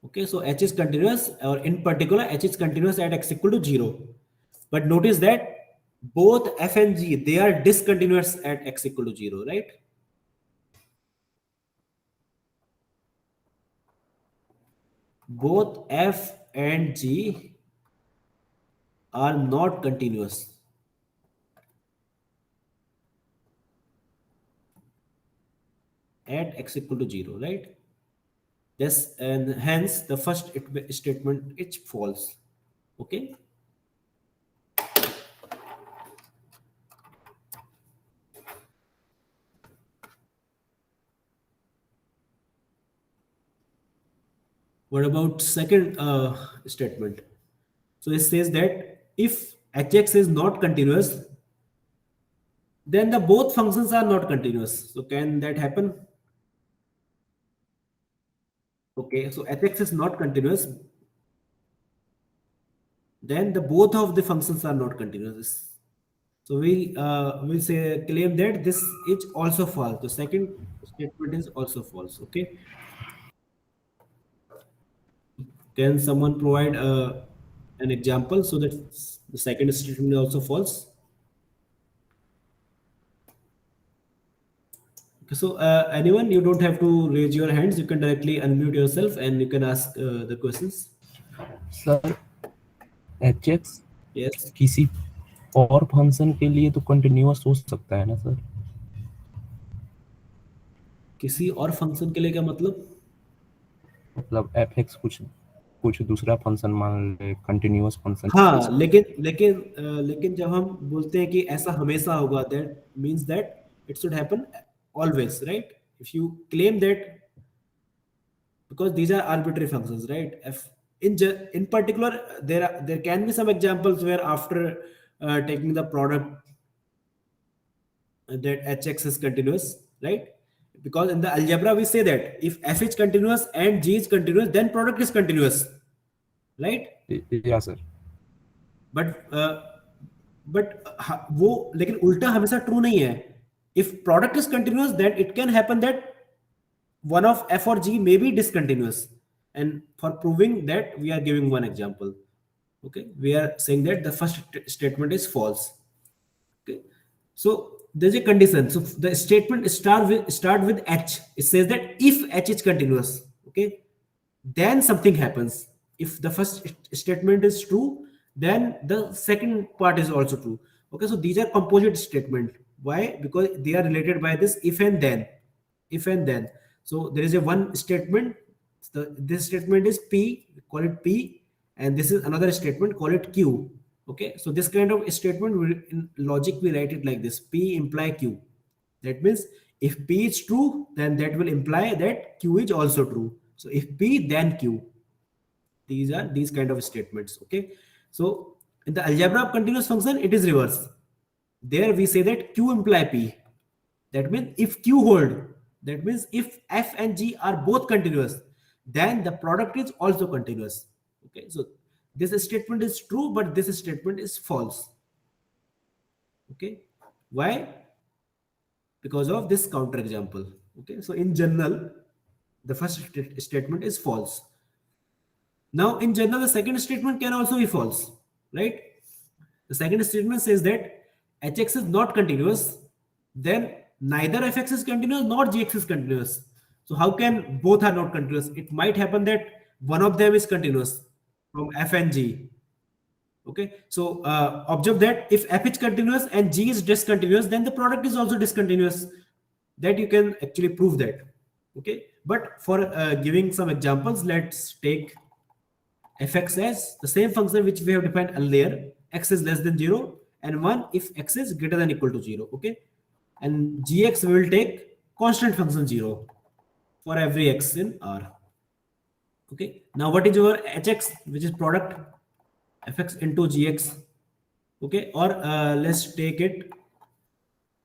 Okay, so h is continuous, or in particular h is continuous at x equal to 0. But notice that both f and g, they are discontinuous at x equal to 0, right? Both f and g are not continuous at x equal to 0, right? Yes, and hence the first statement is false. Okay. What about second statement? So it says that if hx is not continuous, then the both functions are not continuous. So can that happen? Okay, so hx is not continuous, then the both of the functions are not continuous. So we will say claim that this is also false. The second statement is also false. Okay. Can someone provide an example so that the second statement is also false? Okay, so anyone, you don't have to raise your hands. You can directly unmute yourself and you can ask the questions. Sir H Yes. किसी और function के लिए तो continuous हो सकता है ना sir? किसी और फंक्शन के लिए क्या मतलब? मतलब एफ एक्स कुछ दूसरा फंक्शन मान ले, कंटिन्यूअस फंक्शन। हाँ, लेकिन जब हम बोलते हैं कि ऐसा हमेशा होगा, that means that it should happen always, right? If you claim that, because these are arbitrary functions, right? If in particular, there can be some examples where after taking the product, that hx is continuous, right? Because in the algebra we say that if f is continuous and g is continuous, then product is continuous, right? या सर। But वो लेकिन उल्टा हमेशा true नहीं है. If product is continuous, then it can happen that one of f or g may be discontinuous, and for proving that we are giving one example. Okay, we are saying that the first statement is false. Okay, so there's a condition. So the statement start with h. It says that if h is continuous, okay, then something happens. If the first statement is true, then the second part is also true. Okay, so these are composite statement. Why? Because they are related by this if and then. If and then. So there is a one statement. This statement is p, call it p, and this is another statement, call it q. Okay, so this kind of statement, in logic we write it like this: p imply q. That means if p is true, then that will imply that q is also true. So if p, then q. These are these kind of statements. Okay, so in the algebra of continuous function, it is reverse. There we say that q imply p. That means if q hold, that means if f and g are both continuous, then the product is also continuous. Okay, so this statement is true, but this statement is false. Okay, why? Because of this counter example. Okay, so in general, the first statement is false. Now, in general, the second statement can also be false, right? The second statement says that hx is not continuous, then neither fx is continuous nor gx is continuous. So how can both are not continuous? It might happen that one of them is continuous from f and g. Okay, so observe that if f is continuous and g is discontinuous, then the product is also discontinuous. That you can actually prove that. Okay, but for giving some examples, let's take fx as the same function which we have defined earlier. X is less than 0 and 1 if x is greater than equal to 0. Okay, and gx we will take constant function 0 for every x in R. Okay, now what is your hx, which is product fx into gx? Okay, or let's take it.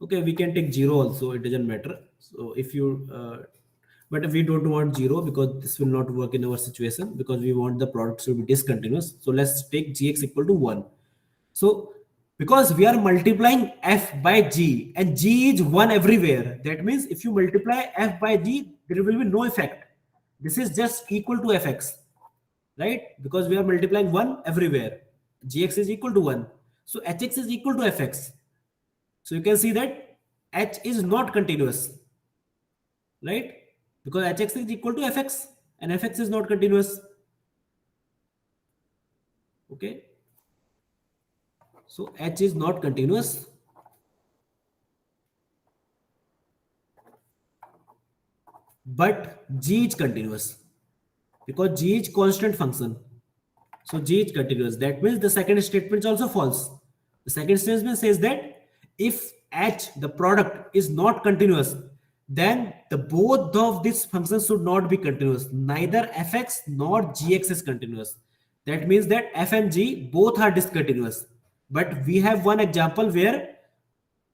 Okay, we can take 0 also, it doesn't matter. So if you but if we don't want 0, because this will not work in our situation, because we want the product to be discontinuous. So let's take gx equal to 1. So because we are multiplying f by g and g is 1 everywhere, that means if you multiply f by g, there will be no effect. This is just equal to fx, right? Because we are multiplying 1 everywhere. Gx is equal to 1. So hx is equal to fx. So you can see that h is not continuous, right? Because hx is equal to fx and fx is not continuous. Okay, so h is not continuous, but g is continuous because g is constant function. So g is continuous. That means the second statement is also false. The second statement says that if h, the product, is not continuous, then the both of these functions should not be continuous. Neither fx nor gx is continuous. That means that f and g both are discontinuous. But we have one example where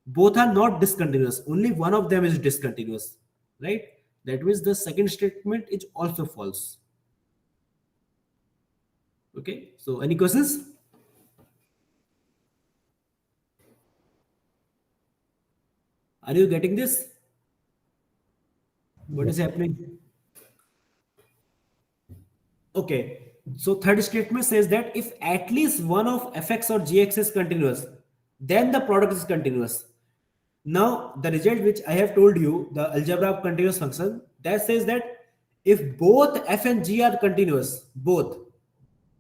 both are not discontinuous, only one of them is discontinuous, right? That means the second statement is also false. Okay, so any questions? Are you getting this? What is happening? Okay, so third statement says that if at least one of fx or gx is continuous, then the product is continuous. Now, the result which I have told you, the algebra of continuous function, that says that if both f and g are continuous, both,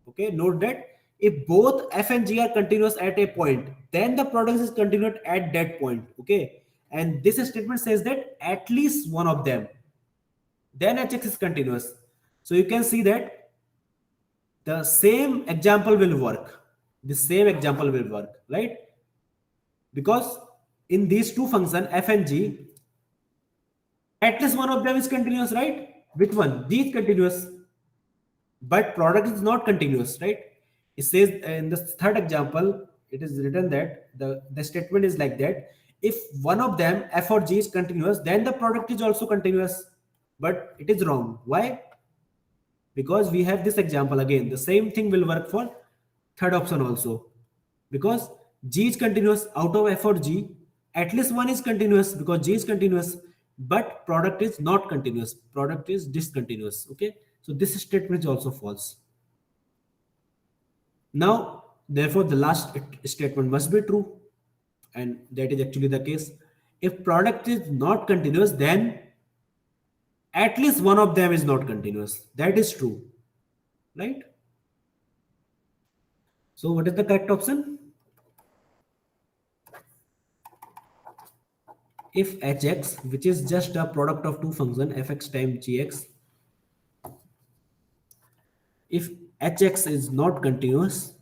okay, note that if both f and g are continuous at a point, then the product is continuous at that point, okay? And this statement says that at least one of them, then hx is continuous. So you can see that the same example will work. The same example will work, right? Because in these two functions, f and g, at least one of them is continuous, right? Which one? G is continuous, but product is not continuous, right? It says in the third example, it is written that the statement is like that. If one of them, f or g, is continuous, then the product is also continuous. But it is wrong. Why? Because we have this example again. The same thing will work for third option also. Because g is continuous, out of f or g, at least one is continuous because g is continuous, but product is not continuous. Product is discontinuous. Okay, so this statement is also false. Now, therefore, the last statement must be true, and that is actually the case. If product is not continuous, then at least one of them is not continuous. That is true, right? So, what is the correct option? If hx, which is just a product of two functions fx times gx, if hx is not continuous,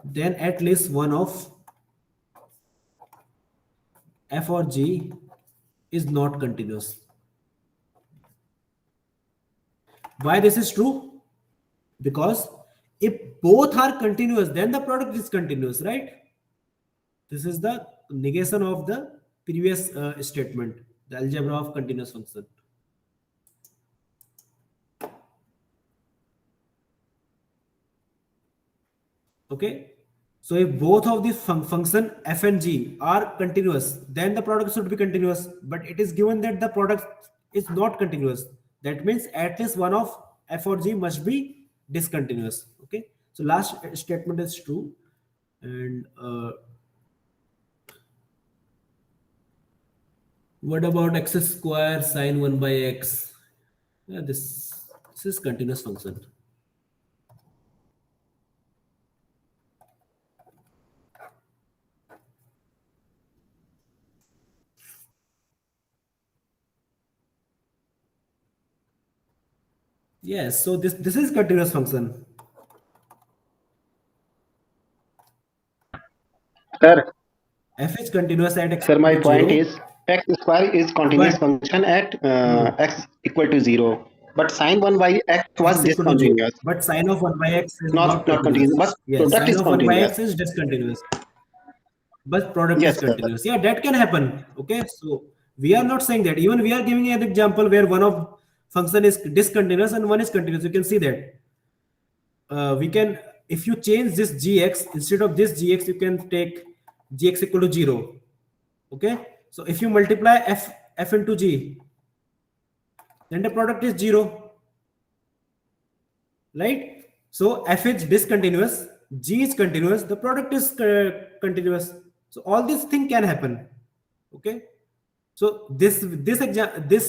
then at least one of f or g is not continuous. Why this is true? Because if both are continuous, then the product is continuous, right? This is the negation of the previous statement, the algebra of continuous function. Okay, so if both of these function f and g are continuous, then the product should be continuous, but it is given that the product is not continuous. That means at least one of f or g must be discontinuous. Okay, so last statement is true. And what about x square sine 1 by x? Yeah, this is continuous function. Yes, so this is continuous function. Sir, F is continuous at x sir, my equal to point 0, is x square is continuous but function at x equal to 0. But sine 1 by x x was equal to 0, discontinuous, but sine of 1 by x is not not continuous. continuous. But Yes, product sine is of 1 by continuous. x is discontinuous, but product is Yes, sir. continuous. Yeah, that can happen. Okay, so we are not saying that. Even we are giving an example where one of function is discontinuous and one is continuous. You can see that. We can, if you change this gx, instead of this gx, you can take gx equal to 0. Okay, so if you multiply f into g, then the product is 0, right? So f is discontinuous, g is continuous, the product is continuous. So all this thing can happen. Okay, so this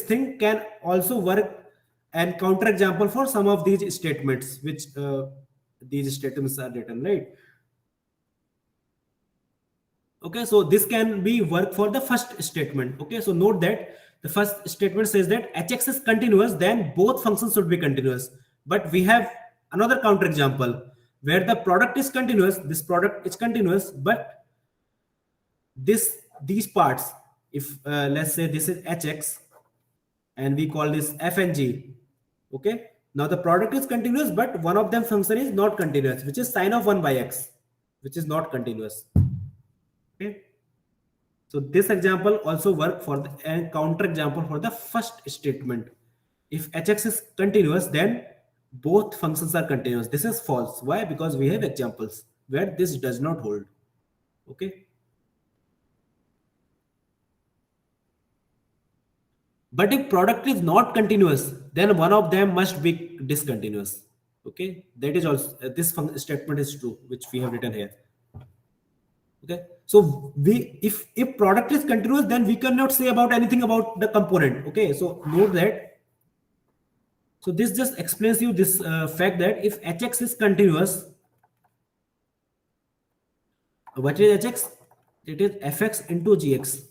thing can also work and counter example for some of these statements which these statements are written, right? Okay, so this can be work for the first statement. Okay, so note that the first statement says that hx is continuous, then both functions should be continuous. But we have another counter example where the product is continuous, this product is continuous, but these parts, if let's say this is hx and we call this f and g, okay, Now the product is continuous, but one of them function is not continuous, which is sine of 1 by x, which is not continuous. Okay. So this example also work for the and counter example for the first statement. If hx is continuous, then both functions are continuous. This is false. Why? Because we have examples where this does not hold. Okay. But if product is not continuous, then one of them must be discontinuous. Okay, that is also this statement is true, which we have written here. Okay, so if product is continuous, then we cannot say about anything about the component. Okay, so note that. So this just explains you this fact that if hx is continuous, what is hx? It is fx into gx.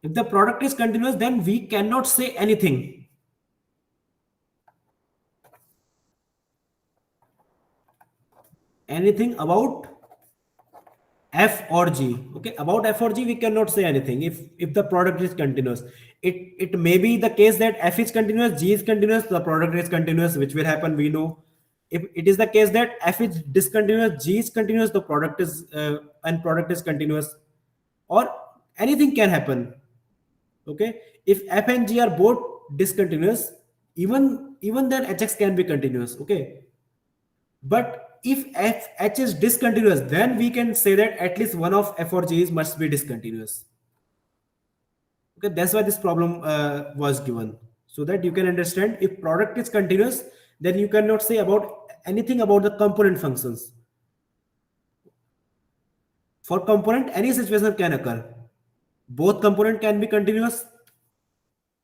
If the product is continuous, then we cannot say anything. Anything about f or g. Okay, about f or g we cannot say anything if the product is continuous. It may be the case that f is continuous, g is continuous, the product is continuous, which will happen, we know. If it is the case that f is discontinuous, g is continuous, the product is and product is continuous, or anything can happen. Okay, if f and g are both discontinuous, even then hx can be continuous. Okay, but if h is discontinuous, then we can say that at least one of f or g must be discontinuous. Okay, that's why this problem was given, so that you can understand if product is continuous, then you cannot say about anything about the component functions. For component, any situation can occur. Both component can be continuous,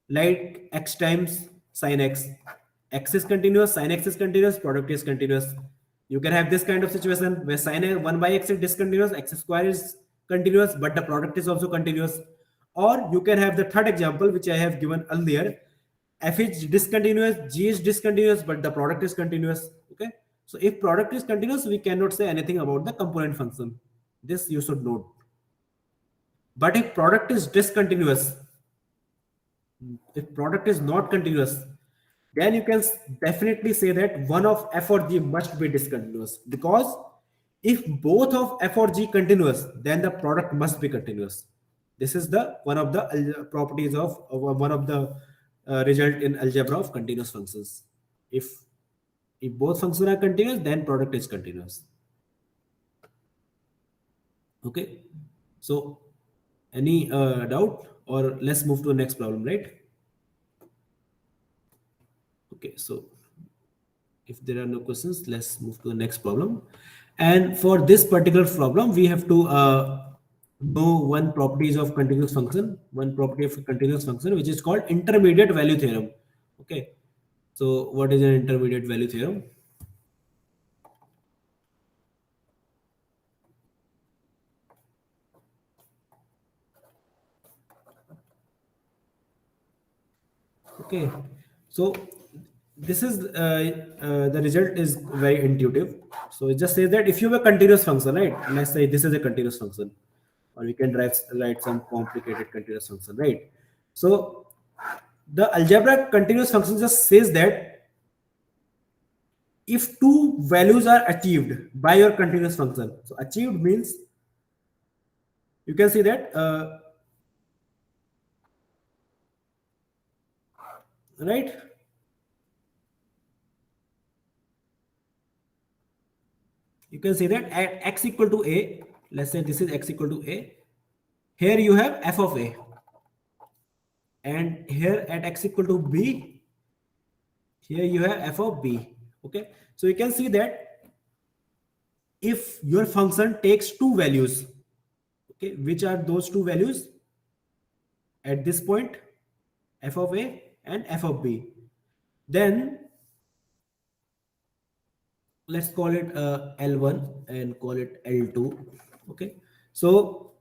like x times sin x. X is continuous, sin x is continuous, product is continuous. You can have this kind of situation where sin 1 by x is discontinuous, x square is continuous, but the product is also continuous. Or you can have the third example, which I have given earlier. F is discontinuous, g is discontinuous, but the product is continuous. Okay. So if product is continuous, we cannot say anything about the component function. This you should note. But if product is discontinuous, if product is not continuous, then you can definitely say that one of f or g must be discontinuous, because if both of f or g continuous, then the product must be continuous. This is the one of the properties of one of the result in algebra of continuous functions. If both functions are continuous, then product is continuous. Okay, so any doubt, or let's move to the next problem, right? Okay, so if there are no questions, let's move to the next problem. And for this particular problem, we have to know one properties of continuous function, which is called intermediate value theorem. Okay, so what is an intermediate value theorem? Okay, so this is the result is very intuitive. So it just says that if you have a continuous function, right? Let's say this is a continuous function, or we can write some complicated continuous function, right? So the algebraic continuous function just says that if two values are achieved by your continuous function, so achieved means you can see that right? You can say that at x equal to a, let's say this is x equal to a, here you have f of a, and here at x equal to b, here you have f of b. Okay, so you can see that if your function takes two values, okay, which are those two values at this point, f of a and f of b, then let's call it L1 and call it L2. Okay, so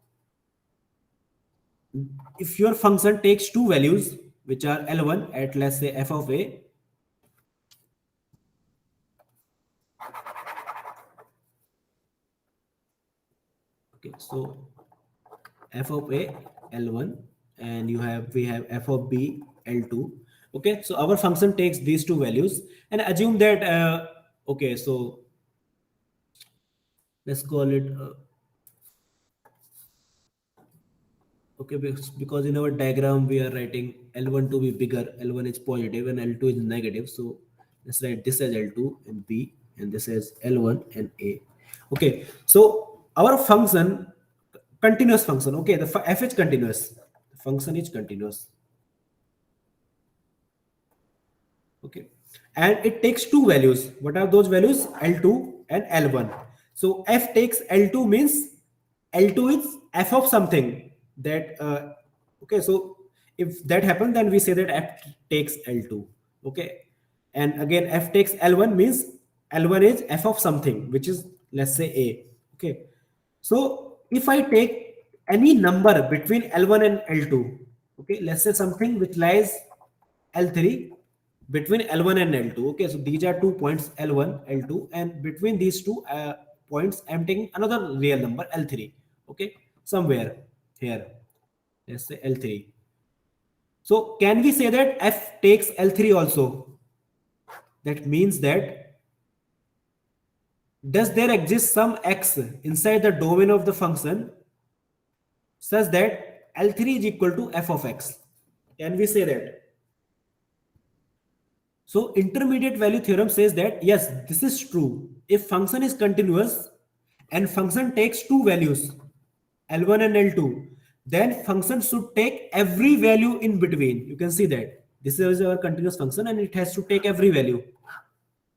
if your function takes two values which are L1 at, let's say, f of a, okay, so f of a L1, and we have f of b L2. Okay, so our function takes these two values and assume that okay, so let's call it okay, because in our diagram we are writing L1 to be bigger, L1 is positive and L2 is negative. So let's write this as L2 and B and this as L1 and A. Okay, so our function, continuous function, okay, the f is continuous, the function is continuous. Okay, and it takes two values. What are those values? L2 and L1. So f takes L2 means L2 is f of something that okay, so if that happens then we say that f takes L2. Okay, and again f takes L1 means L1 is f of something which is, let's say, A. Okay, so if I take any number between L1 and L2, okay, let's say something which lies L3 between L1 and L2. Okay, so these are 2 points, L1, L2, and between these two points, I'm taking another real number, L3. Okay, somewhere here, let's say L3. So can we say that f takes L3 also? That means that does there exist some x inside the domain of the function such that L3 is equal to f of x? Can we say that? So intermediate value theorem says that yes, this is true. If function is continuous and function takes two values, L1 and L2, then function should take every value in between. You can see that this is our continuous function and it has to take every value,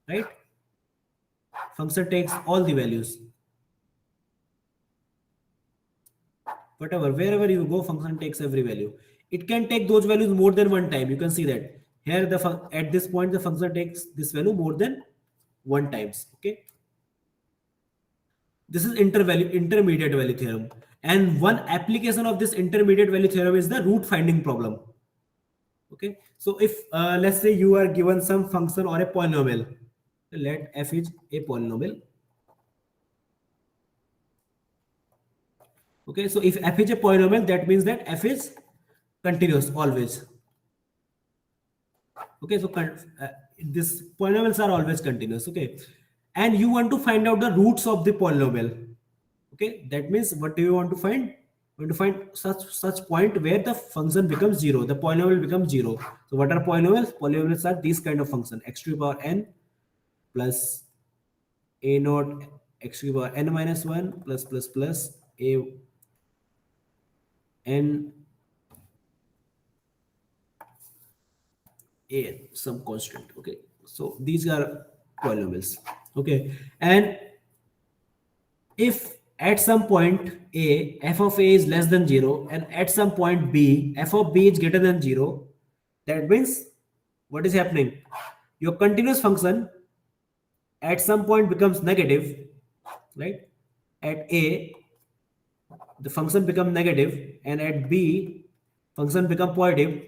right? Function takes all the values. Whatever, wherever you go, function takes every value. It can take those values more than one time. You can see that here at this point the function takes this value more than one times. Okay, this is intermediate value theorem, and one application of this intermediate value theorem is the root finding problem. Okay, so if let's say you are given some function or a polynomial, let f is a polynomial. Okay, so if f is a polynomial, that means that f is continuous always. Okay, so these polynomials are always continuous. Okay, and you want to find out the roots of the polynomial. Okay, that means what do you want to find? You want to find such point where the function becomes zero, the polynomial becomes zero. So what are polynomials? Polynomials are these kind of function: x to the power n plus a naught x to the power n minus 1 plus a n a some constant. Okay, so these are polynomials. Okay, and if at some point a f of a is less than 0 and at some point b f of b is greater than 0, that means what is happening? Your continuous function at some point becomes negative, right? At a the function become negative and at b function become positive.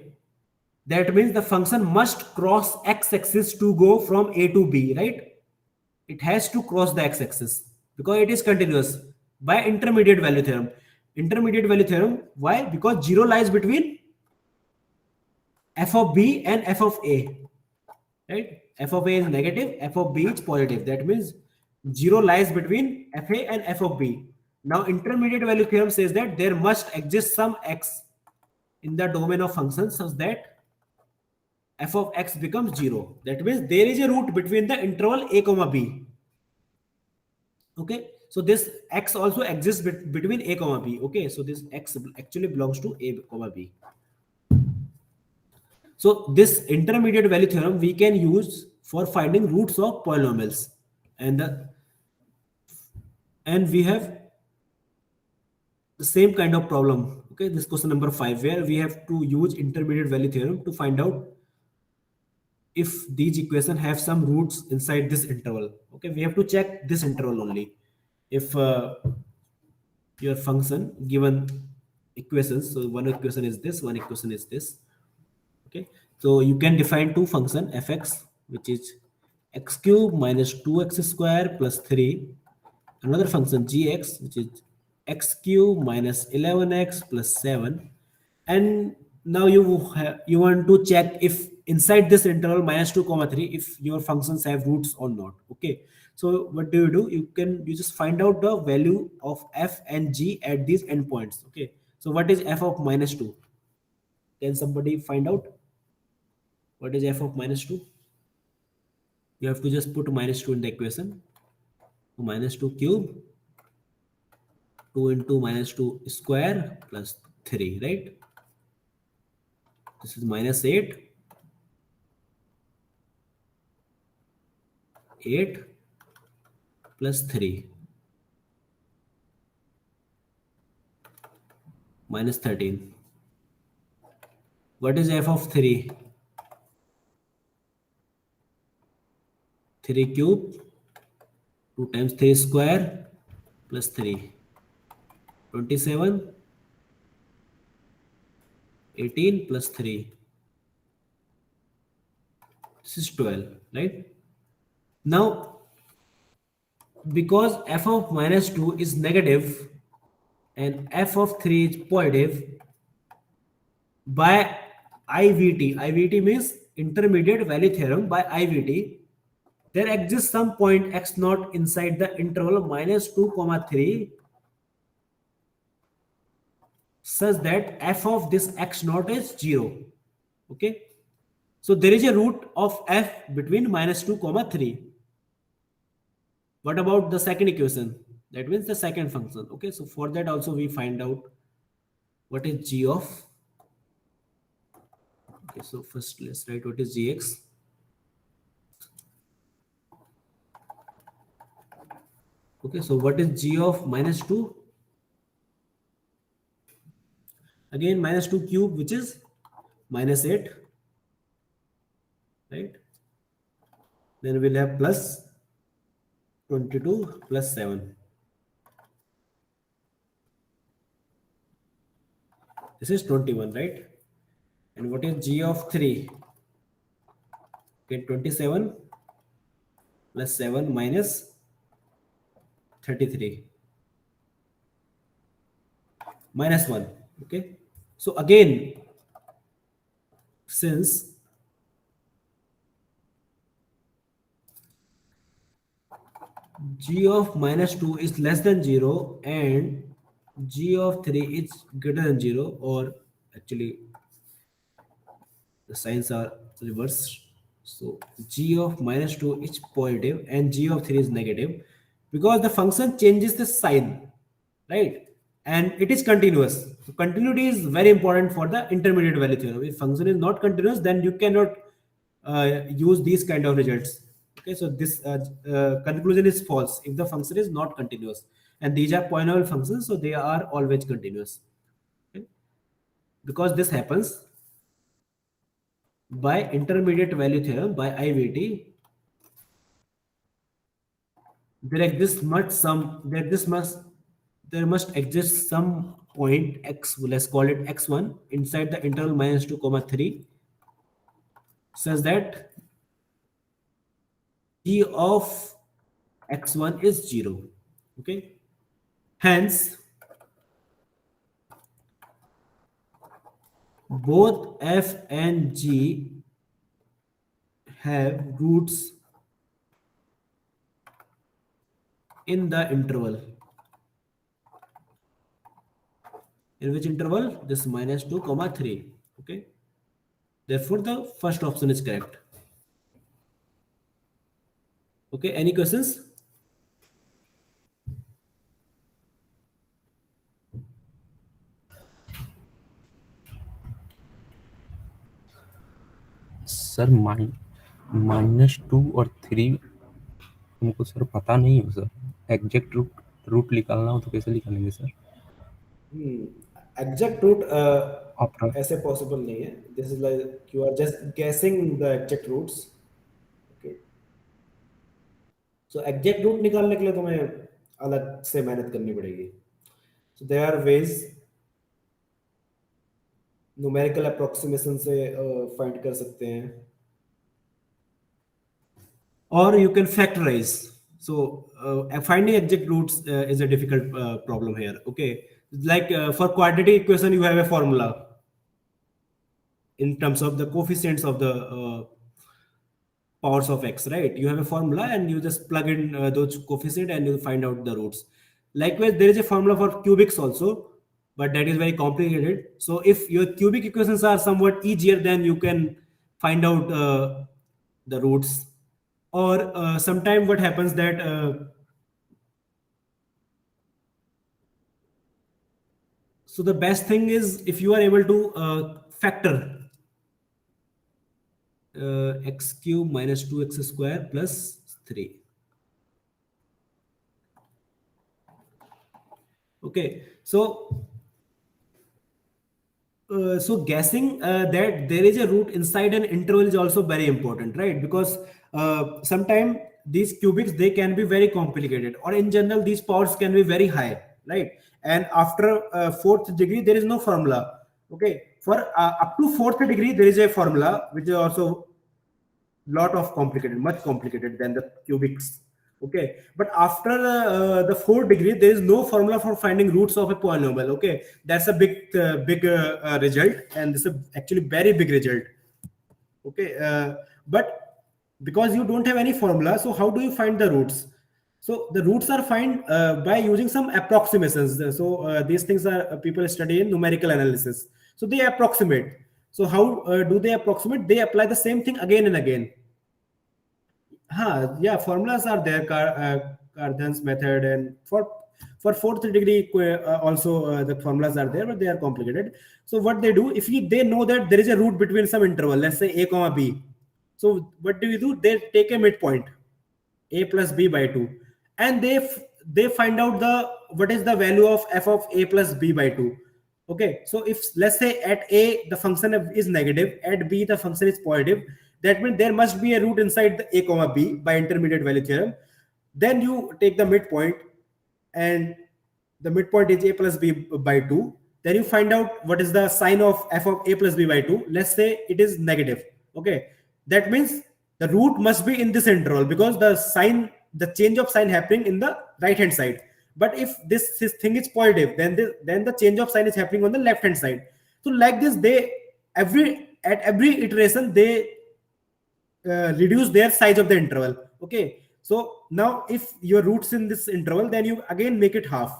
That means the function must cross x-axis to go from a to b, right? It has to cross the x-axis because it is continuous by intermediate value theorem. Intermediate value theorem, why? Because 0 lies between f of b and f of a, right? F of a is negative, f of b is positive. That means 0 lies between f a and f of b. Now intermediate value theorem says that there must exist some x in the domain of functions such that f of x becomes 0. That means there is a root between the interval a comma b. Okay, so this x also exists between a comma b. Okay, so this x actually belongs to a comma b. So this intermediate value theorem we can use for finding roots of polynomials, and we have the same kind of problem. Okay, this question number 5 where we have to use intermediate value theorem to find out if these equations have some roots inside this interval. Okay, we have to check this interval only. If your function given equations, so one equation is this, one equation is this. Okay, so you can define two function fx, which is x cube minus 2x square plus 3, another function gx, which is x cube minus 11x plus 7, and now you want to check if inside this interval -2 comma 3 if your functions have roots or not. Okay, so what do? You just find out the value of f and g at these endpoints. Okay, so what is f of -2? Can somebody find out what is f of -2? You have to just put -2 in the equation. So -2 cube 2 into -2 square plus 3, right? This is -8, 8 plus 3 minus 13. What is f of 3? 3 cube 2 times 3 square plus 3, 27, 18 plus 3. This is 12, right? Now, because f of -2 is negative and f of 3 is positive, by IVT means intermediate value theorem, by IVT, there exists some point x naught inside the interval -2 comma 3 such that f of this x naught is 0. Okay, so there is a root of f between -2 comma 3. What about the second equation? That means the second function. Okay, so for that also we find out what is g of. Okay, so first let's write what is gx. Okay, so what is g of -2? Again -2 cube, which is -8, right? Then we'll have plus 22 plus 7. This is 21, right? And what is g of 3? Okay, 27 plus 7 minus 33 minus 1. Okay, so again, since g of -2 is less than 0 and g of 3 is greater than 0, or actually the signs are reversed. So g of -2 is positive and g of 3 is negative because the function changes the sign, right? And it is continuous. So continuity is very important for the intermediate value theorem. If function is not continuous, then you cannot use these kind of results. Okay, so this conclusion is false if the function is not continuous, and these are polynomial functions, so they are always continuous. Okay? Because this happens by intermediate value theorem, by IVT, there must exist some point x, let's call it x1, inside the interval -2 comma 3 such that g of x1 is 0. Okay, hence both f and g have roots in the interval. In which interval? This -2 comma 3. Okay, therefore the first option is correct. Okay, any questions? Sir -2 और 3 हमको sir पता नहीं हो sir, exact root निकालना हो तो कैसे निकालेंगे सर? एग्जैक्ट रूट After ऐसे पॉसिबल नहीं है. This is like you are just guessing the exact roots. Okay, so exact root निकालने के लिए तुम्हें अलग से मेहनत करनी पड़ेगी. So there are ways numerical approximation से फाइंड कर सकते हैं, or you can factorize. So finding exact roots is a difficult problem here. Okay, like for quadratic equation you have a formula. in terms of the coefficients of the powers of x, right? You have a formula and you just plug in those coefficient and you find out the roots. Likewise, there is a formula for cubics also, but that is very complicated. So if your cubic equations are somewhat easier, then you can find out the roots. Or sometime what happens that so the best thing is if you are able to factor x cube minus 2x square plus 3. Okay, so guessing that there is a root inside an interval is also very important, right? Because sometimes these cubics, they can be very complicated, or in general these powers can be very high, right? And after fourth degree there is no formula. Okay, for up to fourth degree there is a formula which is also lot of complicated, much complicated than the cubics. Okay, but after the fourth degree there is no formula for finding roots of a polynomial. Okay, that's a big result, and this is actually very big result. Okay, but because you don't have any formula, so how do you find the roots? So the roots are found by using some approximations. So these things are people study in numerical analysis, so they approximate. So how do they approximate? They apply the same thing again and again. Yeah, formulas are there, Cardin's method, and for fourth degree also the formulas are there, but they are complicated. So what they do, if they know that there is a root between some interval, let's say a comma b, so what do? They take a midpoint, a plus b by 2, and they find out what is the value of f of a plus b by 2. Okay, so if let's say at a the function is negative, at b the function is positive, that means there must be a root inside the a comma b by intermediate value theorem. Then you take the midpoint, and the midpoint is a plus b by 2. Then you find out what is the sign of f of a plus b by 2. Let's say it is negative. Okay, that means the root must be in this interval, because the change of sign happening in the right hand side. But if this thing is positive, then the change of sign is happening on the left hand side. So like this, at every iteration they reduce their size of the interval. Okay, so now if your roots in this interval, then you again make it half,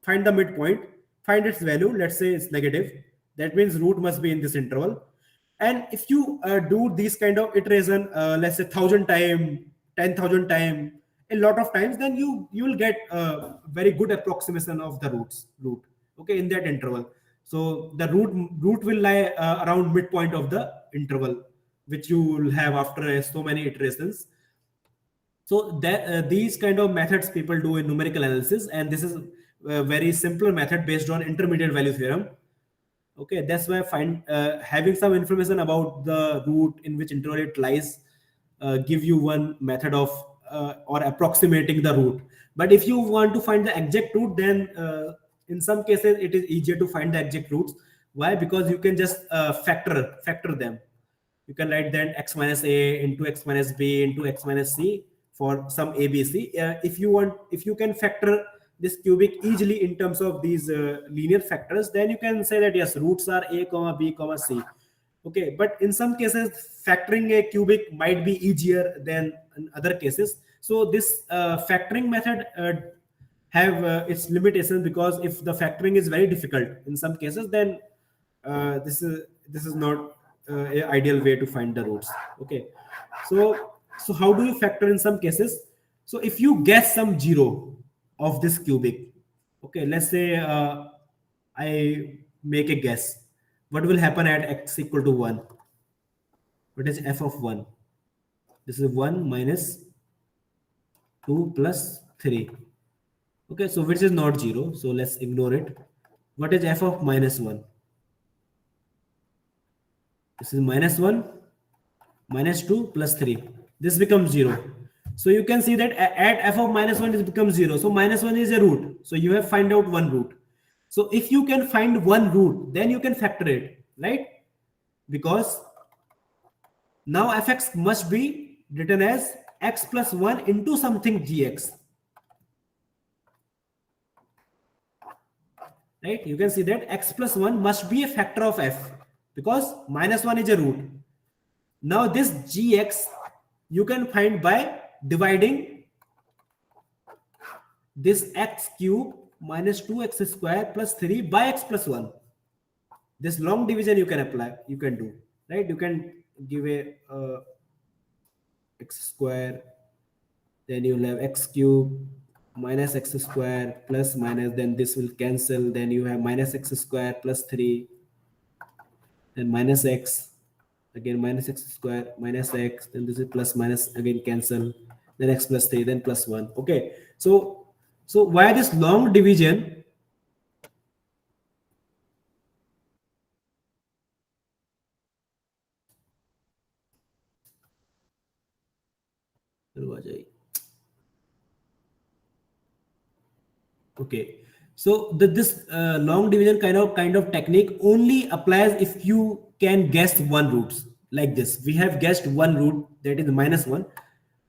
find the midpoint, find its value. Let's say it's negative, that means root must be in this interval. And if you do these kind of iteration, let's say 1,000 times, 10,000 times, a lot of times, then you will get a very good approximation of the root. Okay, in that interval. So the root will lie around midpoint of the interval, which you will have after so many iterations. So that these kind of methods people do in numerical analysis, and this is a very simpler method based on intermediate value theorem. Okay, that's why having some information about the root in which interval it lies give you one method of or approximating the root. But if you want to find the exact root, then in some cases it is easier to find the exact roots. Why? Because you can just factor them. You can write then x minus a into x minus b into x minus c for some abc. If you can factor this cubic easily in terms of these linear factors, then you can say that yes, roots are a comma b comma c. Okay, but in some cases factoring a cubic might be easier than in other cases. So this factoring method have its limitations, because if the factoring is very difficult in some cases, then this is not a ideal way to find the roots. Okay, so how do you factor in some cases? So if you guess some zero of this cubic, okay, let's say I make a guess, what will happen at x equal to 1? What is f of 1? This is 1 minus 2 plus 3. Okay, so which is not 0, so let's ignore it. What is f of minus 1? This is minus 1 minus 2 plus 3. This becomes 0. So you can see that at f of minus 1 it becomes 0. So minus 1 is a root. So you have find out one root. So if you can find one root, then you can factor it, right? Because now fx must be written as x plus 1 into something gx. Right? You can see that x plus 1 must be a factor of f. because -1 is a root. Now this gx you can find by dividing this x cube minus 2x square plus 3 by x plus 1. This long division you can apply, you can do, right? You can give a x square, then you'll have x cube minus x square plus minus, then this will cancel, then you have minus x square plus 3, then minus x, again minus x square minus x, then this is plus minus, again cancel, then x plus 3, then plus 1. Okay, so why this long division? Okay, so this long division kind of technique only applies if you can guess one roots like this. We have guessed one root, that is -1.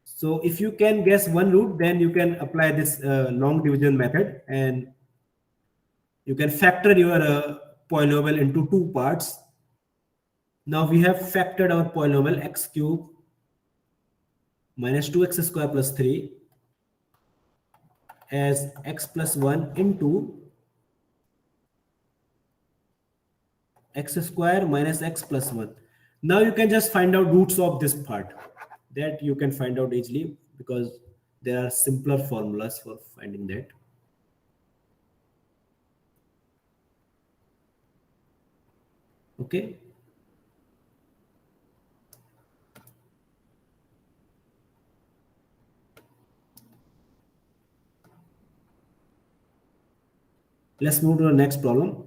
So if you can guess one root, then you can apply this long division method, and you can factor your polynomial into two parts. Now we have factored our polynomial x cube minus 2x square plus 3 as x plus 1 into x square minus x plus 1. Now you can just find out roots of this part, that you can find out easily because there are simpler formulas for finding that. Okay, let's move to the next problem.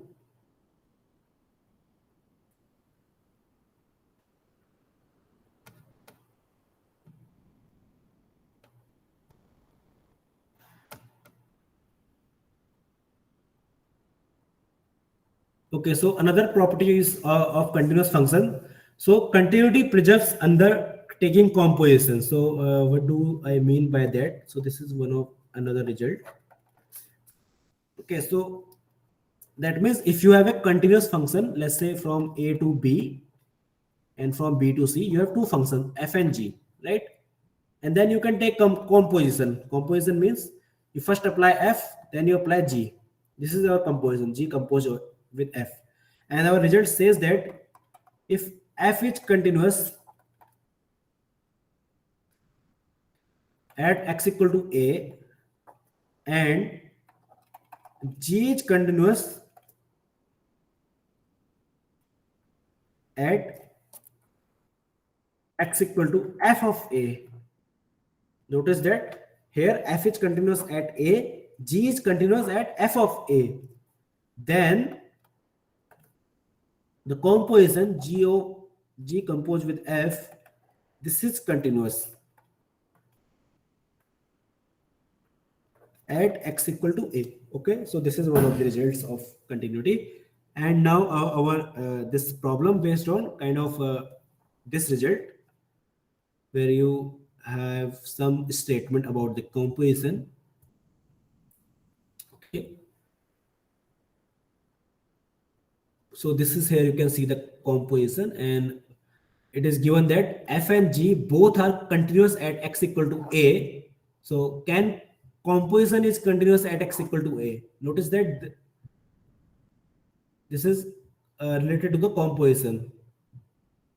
Okay, so another property is of continuous function. So continuity preserves under taking composition. So what do I mean by that? So this is one of another result. Okay, so that means if you have a continuous function, let's say from a to b and from b to c, you have two functions f and g, right? And then you can take composition. Composition means you first apply f, then you apply g. This is our composition, g composed with f. And our result says that if f is continuous at x equal to a and g is continuous at x equal to f of a. Notice that here f is continuous at a, g is continuous at f of a. Then the composition g composed with f, this is continuous at x equal to a. Okay, so this is one of the results of continuity. And now our this problem based on kind of this result, where you have some statement about the composition. Okay, so this is here you can see the composition, and it is given that f and g both are continuous at x equal to a. So can composition is continuous at x equal to a. Notice that this is related to the composition.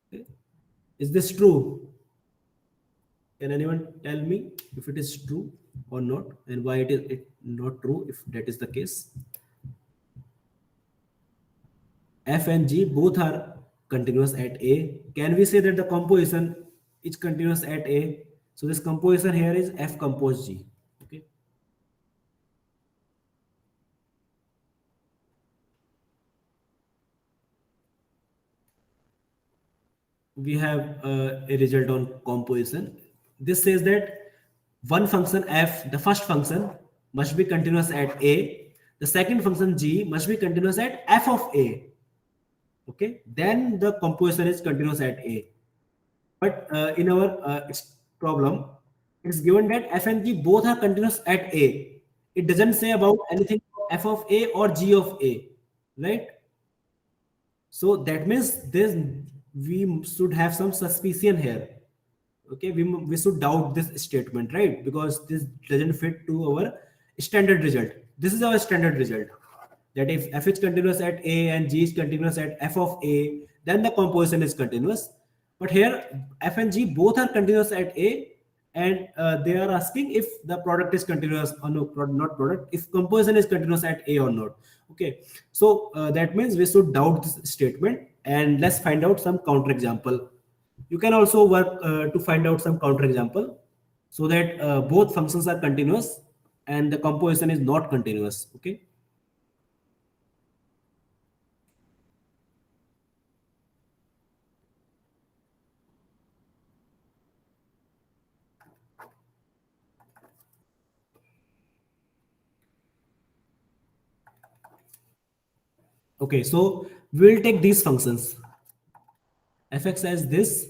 Okay. Is this true? Can anyone tell me if it is true or not, and why it is not true if that is the case? F and G both are continuous at A. Can we say that the composition is continuous at A? So this composition here is F composed G. Okay. We have a result on composition. This says that one function f, the first function, must be continuous at a. The second function g must be continuous at f of a. Okay, then the composition is continuous at a. But in our problem, it's given that f and g both are continuous at a. It doesn't say about anything f of a or g of a, right? So that means this we should have some suspicion here. Okay, we should doubt this statement, right? Because this doesn't fit to our standard result. This is our standard result, that if f is continuous at a and g is continuous at f of a, then the composition is continuous. But here f and g both are continuous at a, and they are asking if the product is continuous or no, not product, if composition is continuous at a or not. Okay, so that means we should doubt this statement, and let's find out some counterexample. You can also work to find out some counterexample, so that both functions are continuous and the composition is not continuous. Okay. Okay, so we'll take these functions fx as this,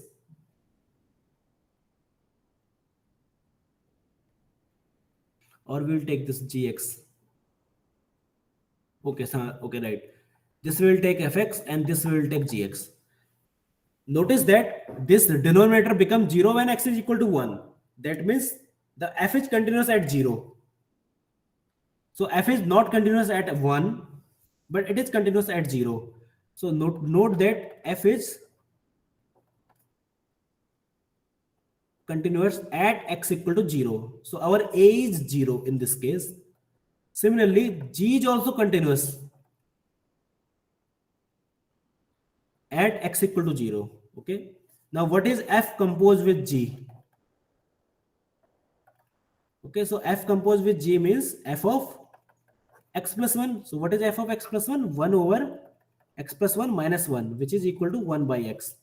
or we'll take this gx. Okay, so okay, right. This will take fx and this will take gx. Notice that this denominator becomes 0 when x is equal to 1. That means the f is continuous at 0. So f is not continuous at 1, but it is continuous at 0. So note that f is continuous at x equal to 0. So our a is 0 in this case. Similarly, g is also continuous at x equal to 0. Okay. Now what is f composed with g? Okay, so f composed with g means f of x plus 1. So what is f of x plus 1? 1 over x plus 1 minus 1, which is equal to 1 by x,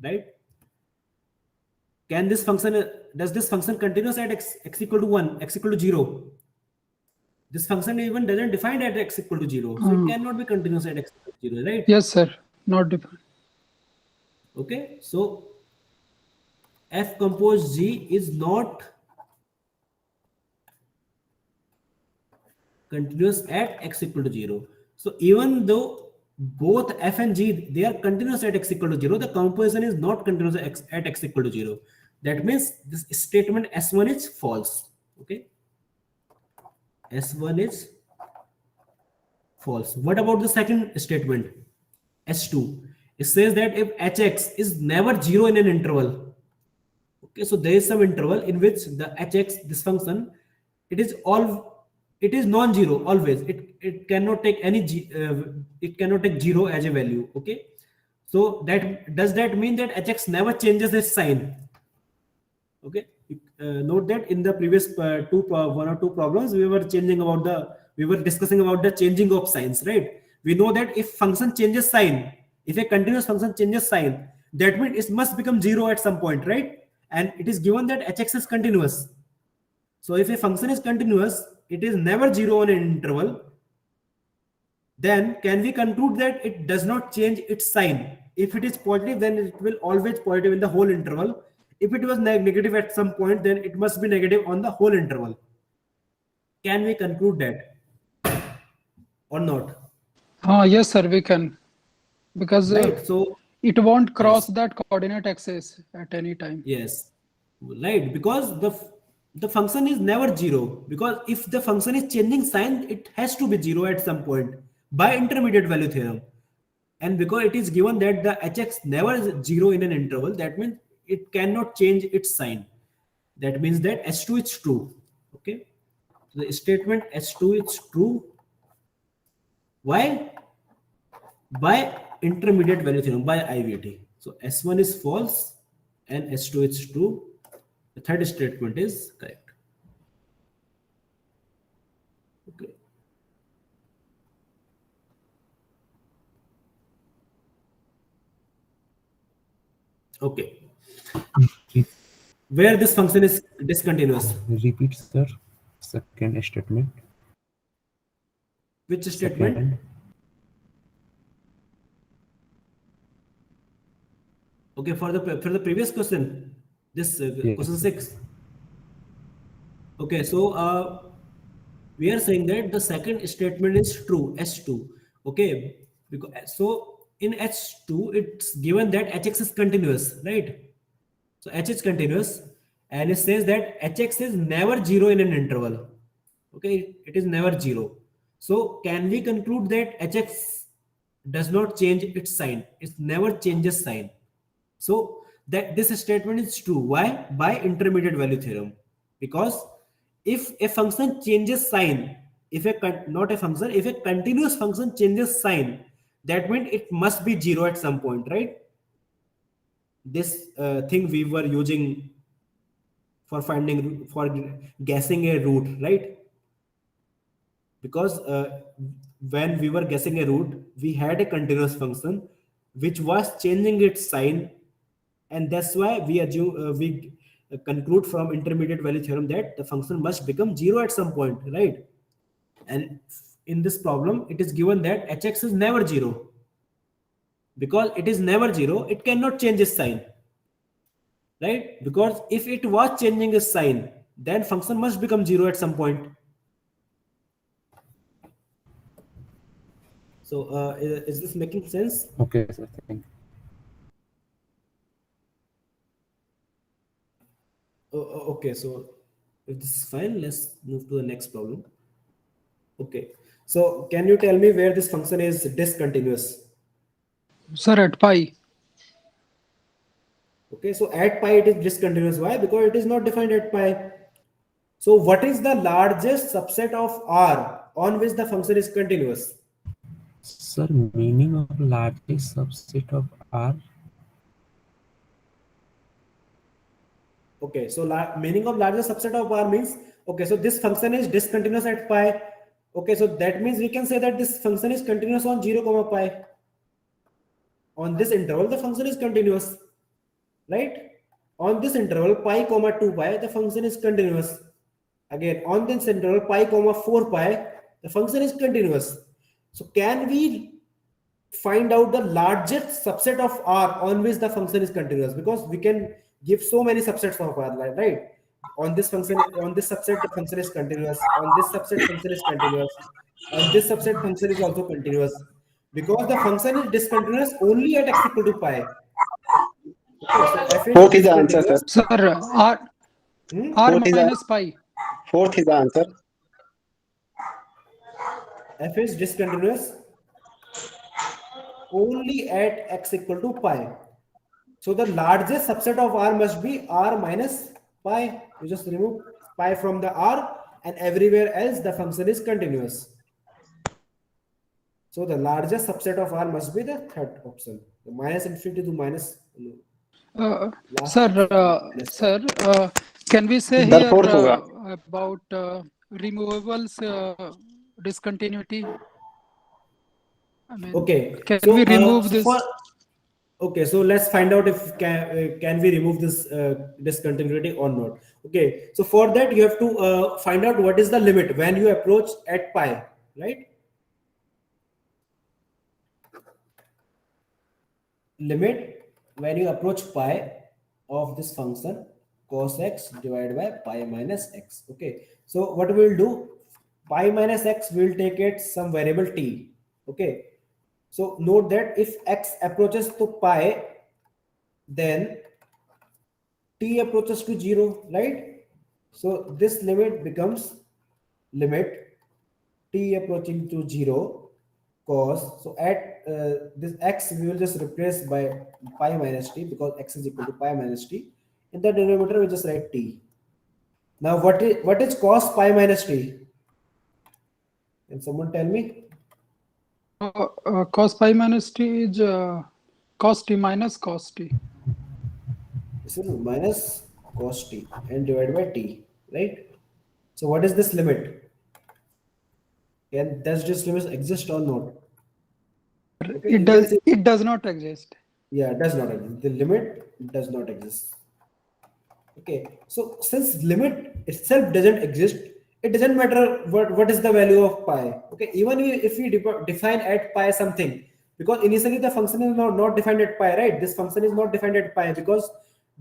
right? Can this function, does this function continuous at x equal to 1, x equal to 0? This function even doesn't define at x equal to 0. So it cannot be continuous at x equal to 0, right? Yes, sir. Not defined. Okay, so f composed g is not continuous at x equal to 0. So even though both f and g, they are continuous at x equal to 0, the composition is not continuous at x equal to 0. That means this statement S1 is false. Okay, S1 is false. What about the second statement, S2? It says that if hx is never 0 in an interval. Okay, so there is some interval in which the hx, this function, it is non-zero always. It cannot take any it cannot take 0 as a value. Okay, so does that mean that hx never changes its sign? Okay, note that in the previous one or two problems we were discussing about the changing of signs, right? We know that if function changes sign, if a continuous function changes sign, that means it must become 0 at some point, right? And it is given that hx is continuous. So if a function is continuous, it is never 0 on an interval, then can we conclude that it does not change its sign? If it is positive, then it will always positive in the whole interval. If it was negative at some point, then it must be negative on the whole interval. Can we conclude that or not? Yes, sir, we can. Because Right. So it won't cross that coordinate axis at any time. yes, right. Because the function is never 0. Because if the function is changing sign, it has to be 0 at some point by intermediate value theorem. And because it is given that the hx never is 0 in an interval, that means it cannot change its sign. That means that S2 is true. Okay. So the statement S2 is true. Why? By intermediate value theorem, by IVT. So S1 is false and S2 is true. The third statement is correct. Okay. Okay. Where this function is discontinuous. Repeat, sir. Second statement. Which statement? Second. Okay, for the previous question, this Yes. question 6. Okay, so we are saying that the second statement is true, S2. Okay, because so in H2, it's given that Hx is continuous, right? So H is continuous, and it says that Hx is never zero in an interval. Okay, it is never zero. So can we conclude that Hx does not change its sign? It never changes sign. So that this statement is true. Why? By intermediate value theorem. Because if a function changes sign, if not a function, if a continuous function changes sign, that means it must be zero at some point, right? This thing we were using for guessing a root, right? Because when we were guessing a root, we had a continuous function which was changing its sign, and that's why we assume we conclude from intermediate value theorem that the function must become zero at some point, right? And in this problem, it is given that Hx is never zero. Because it is never zero, it cannot change its sign, right? Because if it was changing its sign, then function must become zero at some point. So is this making sense? Okay, sir. Thank you. Okay, so if this is fine, let's move to the next problem. Okay, so can you tell me where this function is discontinuous? Sir, at pi. Okay, so at pi it is discontinuous. Why? Because it is not defined at pi. So what is the largest subset of R on which the function is continuous? Sir, meaning of largest subset of R? Okay, so meaning of largest subset of R means, okay, so this function is discontinuous at pi. Okay, so that means we can say that this function is continuous on 0 comma pi. On this interval, the function is continuous, right? On this interval pi comma 2 pi, the function is continuous. Again, on this interval pi comma 4 pi, the function is continuous. So can we find out the largest subset of R on which the function is continuous? Because we can give so many subsets of R, right? On this function, on this subset, the function is continuous. On this subset, function is continuous. On this subset, function is also continuous. Because the function is discontinuous only at x equal to pi. Okay, so f is Fourth is the answer, sir. discontinuous. Sir, R Fourth is the minus pi. fourth is the answer. F is discontinuous only at x equal to pi. So the largest subset of R must be R minus pi. You just remove pi from the R, and everywhere else the function is continuous. So the largest subset of R must be the third option. The minus infinity to minus. Last Sir, option, minus pi. sir, can we say Dar here fourth hoga. about removables discontinuity? I mean, Okay. can So, we remove so this? okay, so let's find out if can we remove this discontinuity or not. Okay, so for that you have to find out what is the limit when you approach at pi, right? Limit when you approach pi of this function cos x divided by pi minus x. Okay, so what we will do, pi minus x will take it some variable t. Okay, so note that if x approaches to pi, then t approaches to 0, right? So this limit becomes limit t approaching to 0 cos. So at this x we will just replace by pi minus t, because x is equal to pi minus t. In the denominator we just write t. Now what is cos pi minus t? Can someone tell me? Cos pi minus t is cos t minus cos t. This is minus cos t and divided by t, right? So what is this limit? Does this limit exist or not? Okay, you can see, It does not exist. yeah, it does not exist. The limit does not exist. Okay, so since limit itself doesn't exist, it doesn't matter what is the value of pi. Okay, even if we define at pi something, because initially the function is not defined at pi, right? This function is not defined at pi because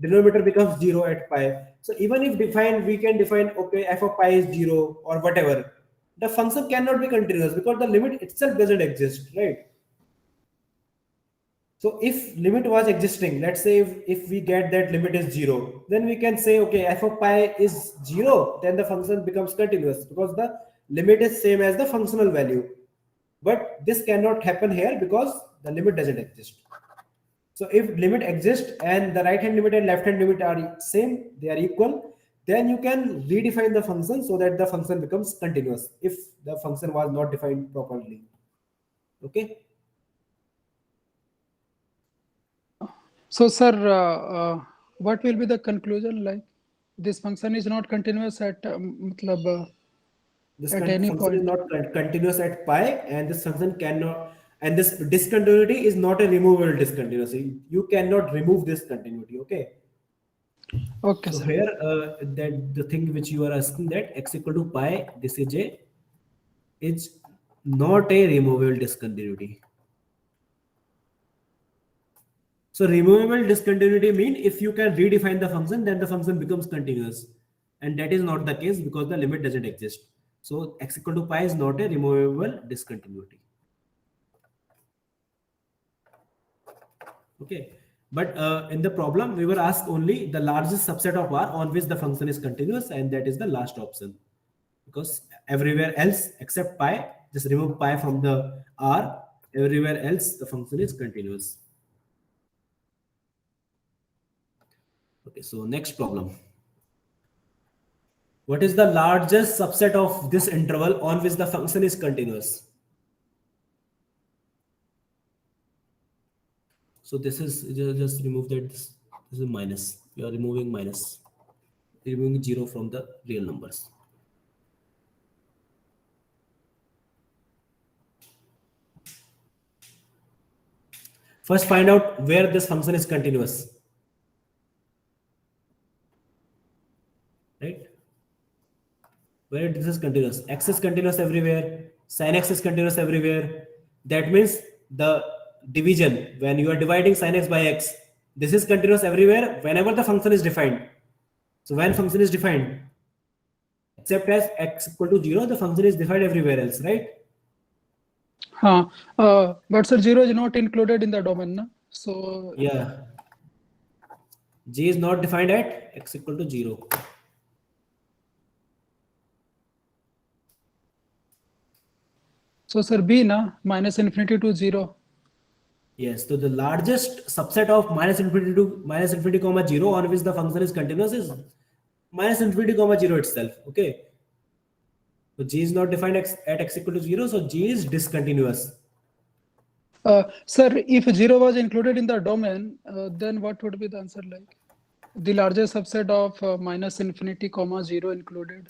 denominator becomes 0 at pi. So even if we can define, okay, f of pi is 0 or whatever, the function cannot be continuous because the limit itself doesn't exist, right? So if limit was existing, let's say if we get that limit is 0, then we can say, okay, f of pi is 0, then the function becomes continuous because the limit is same as the functional value. But this cannot happen here because the limit doesn't exist. So if limit exists and the right hand limit and left hand limit are same, they are equal, then you can redefine the function so that the function becomes continuous if the function was not defined properly. Okay. So, sir, what will be the conclusion? Like, this function is not continuous at This at any function point. is not continuous at pi, and this function cannot, and this discontinuity is not a removable discontinuity. You cannot remove this continuity. Okay. Okay, So sir. here, that the thing which you are asking, that x equal to pi, this is it's not a removable discontinuity. So removable discontinuity mean if you can redefine the function, then the function becomes continuous, and that is not the case because the limit doesn't exist. So x equal to pi is not a removable discontinuity. Okay, but in the problem we were asked only the largest subset of R on which the function is continuous, and that is the last option, because everywhere else except pi, just remove pi from the R, everywhere else the function is continuous. Okay, so next problem. What is the largest subset of this interval on which the function is continuous? So this is just remove that. This is a minus. You are removing minus, removing 0 from the real numbers. First, find out where this function is continuous. Right? Where this is continuous. X is continuous everywhere. Sin x is continuous everywhere. That means the division, when you are dividing sin x by x, this is continuous everywhere whenever the function is defined. So when function is defined, except as x equal to 0, the function is defined everywhere else, right? But sir, 0 is not included in the domain, na? So Yeah. G is not defined at x equal to 0. so sir, B na minus infinity to 0. Yes, so the largest subset of minus infinity to minus infinity comma 0 on which the function is continuous is minus infinity comma 0 itself. Okay. So G is not defined at x equal to 0, so G is discontinuous. Sir, if 0 was included in the domain, then what would be the answer like? The largest subset of minus infinity comma 0 included.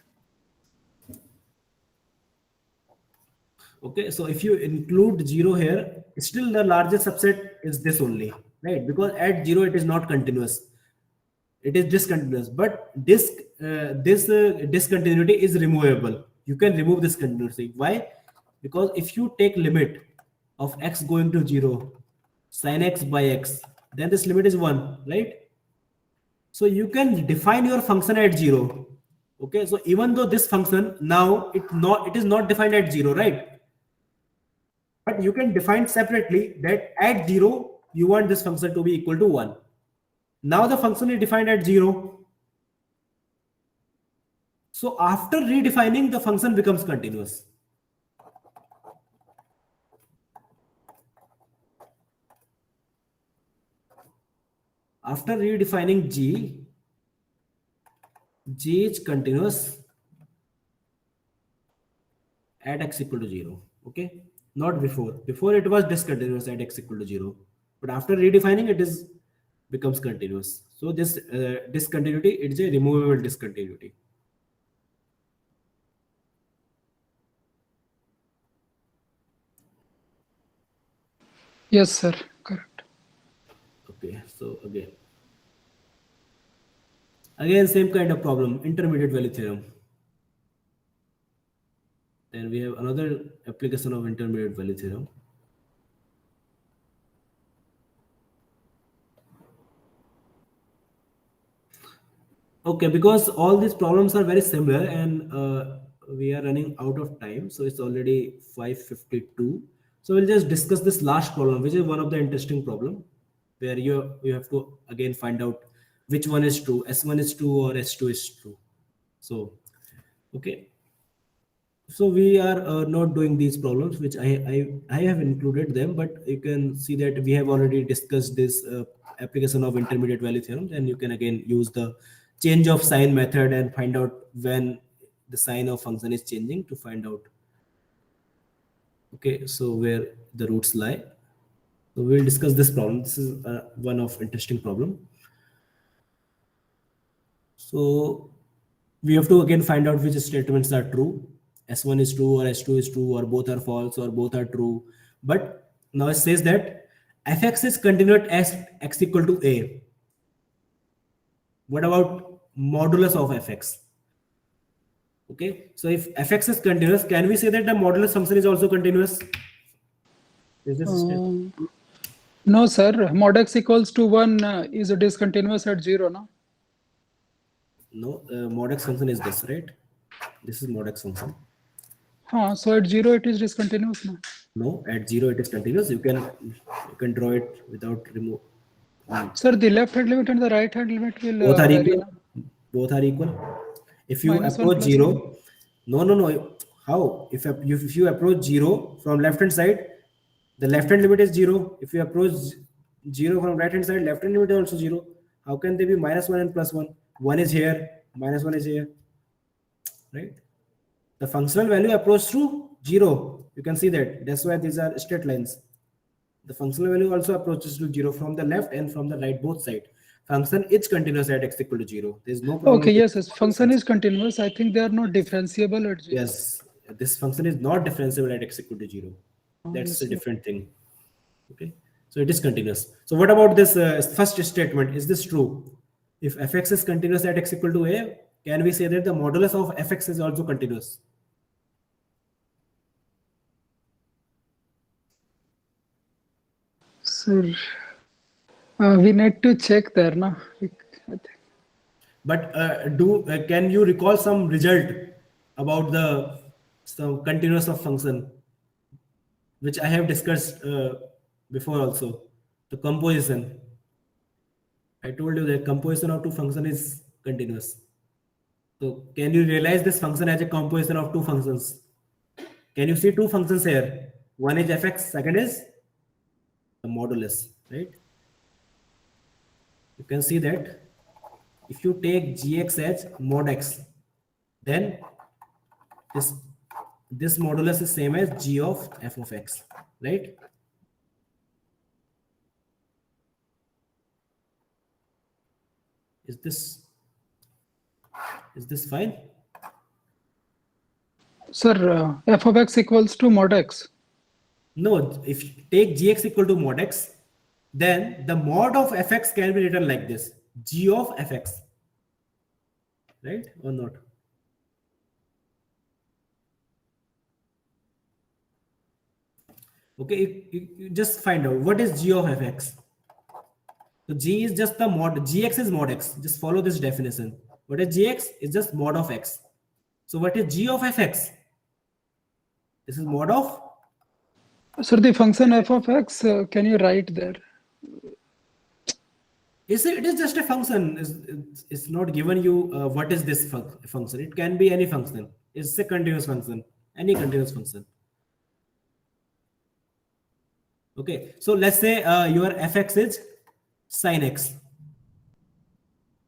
Okay, so if you include 0 here, still the largest subset is this only, right? Because at 0 it is not continuous, it is discontinuous. But this discontinuity is removable. You can remove this continuity. Why? Because if you take limit of x going to 0, sin x by x, then this limit is 1, right? So you can define your function at 0. Okay, so even though this function now it is not defined at 0, right? But you can define separately that at 0 you want this function to be equal to 1. Now the function is defined at 0. So after redefining, the function becomes continuous. After redefining G is continuous at x equal to 0. Okay, not before. Before it was discontinuous at x equal to 0, but after redefining it is becomes continuous. So this discontinuity, it's a removable discontinuity. Yes, sir. Correct. Okay, so again same kind of problem, intermediate value theorem. Then we have another application of intermediate value theorem. Okay, because all these problems are very similar, and we are running out of time, so it's already 5:52. So we'll just discuss this last problem, which is one of the interesting problem, where you have to again find out which one is true, S1 is true or S2 is true. So, okay. So we are not doing these problems, which I have included them, but you can see that we have already discussed this application of intermediate value theorems, and you can again use the change of sign method and find out when the sign of function is changing to find out. Okay, so where the roots lie. So we'll discuss this problem. This is one of interesting problem. So we have to again find out which statements are true. S1 is true or S2 is true or both are false or both are true. But now it says that fx is continuous as x equal to a. What about modulus of fx? Okay, so if fx is continuous, can we say that the modulus function is also continuous? Is this No, sir. Mod x equals to 1 is discontinuous at 0, no? No, mod x function is this, right? This is mod x function. So at 0 it is discontinuous, no? No, at 0 it is continuous. You can draw it without remove. Sir, the left hand limit and the right hand limit will Both are vary, equal. no? Both are equal. If you Minus one approach plus 0, no. How? If you approach 0 from left hand side, the left hand limit is 0. If you approach 0 from right hand side, left hand limit is also 0. How can they be -1 and +1? 1 is here, -1 is here, right? The functional value approach through 0. You can see that. That's why these are straight lines. The functional value also approaches to 0 from the left and from the right, both sides. Function is continuous at x equal to 0. There is no problem. Okay, yes. Function is continuous. I think they are not differentiable at 0. Yes, this function is not differentiable at x equal to 0. That's yes, a different thing. Okay, so it is continuous. So what about this first statement? Is this true? If fx is continuous at x equal to a, can we say that the modulus of fx is also continuous? Sir, we need to check there, no? But can you recall some result about the continuous of function, which I have discussed before also, the composition. I told you that composition of two function is continuous. So can you realize this function as a composition of two functions? Can you see two functions here? One is fx, second is the modulus, right? You can see that if you take gx as mod x, then this modulus is same as g of f of x, right? Is this fine? Sir, f of x equals to mod x. No, if you take gx equal to mod x, then the mod of fx can be written like this, g of fx, right or not? Okay, you just find out what is g of fx. So g is just the mod, gx is mod x. Just follow this definition. What is gx? It's just mod of x. So what is g of fx? This is mod of. Sir, the function f of x, can you write there? It is just a function. It's not given you what is this function. It can be any function. It's a continuous function. Any continuous function. Okay. So let's say your fx is sin x.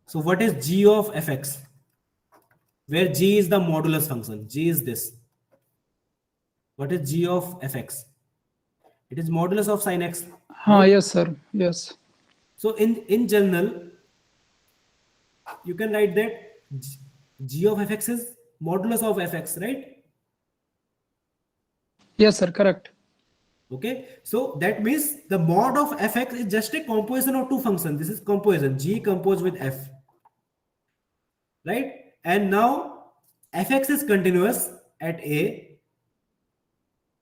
So what is g of fx? Where g is the modulus function. G is this. What is g of fx? It is modulus of sin x. Right? Yes, sir. Yes. So in general, you can write that g of fx is modulus of fx, right? Yes, sir. Correct. Okay. So that means the mod of fx is just a composition of two functions. This is composition. G composed with f. Right? And now fx is continuous at a.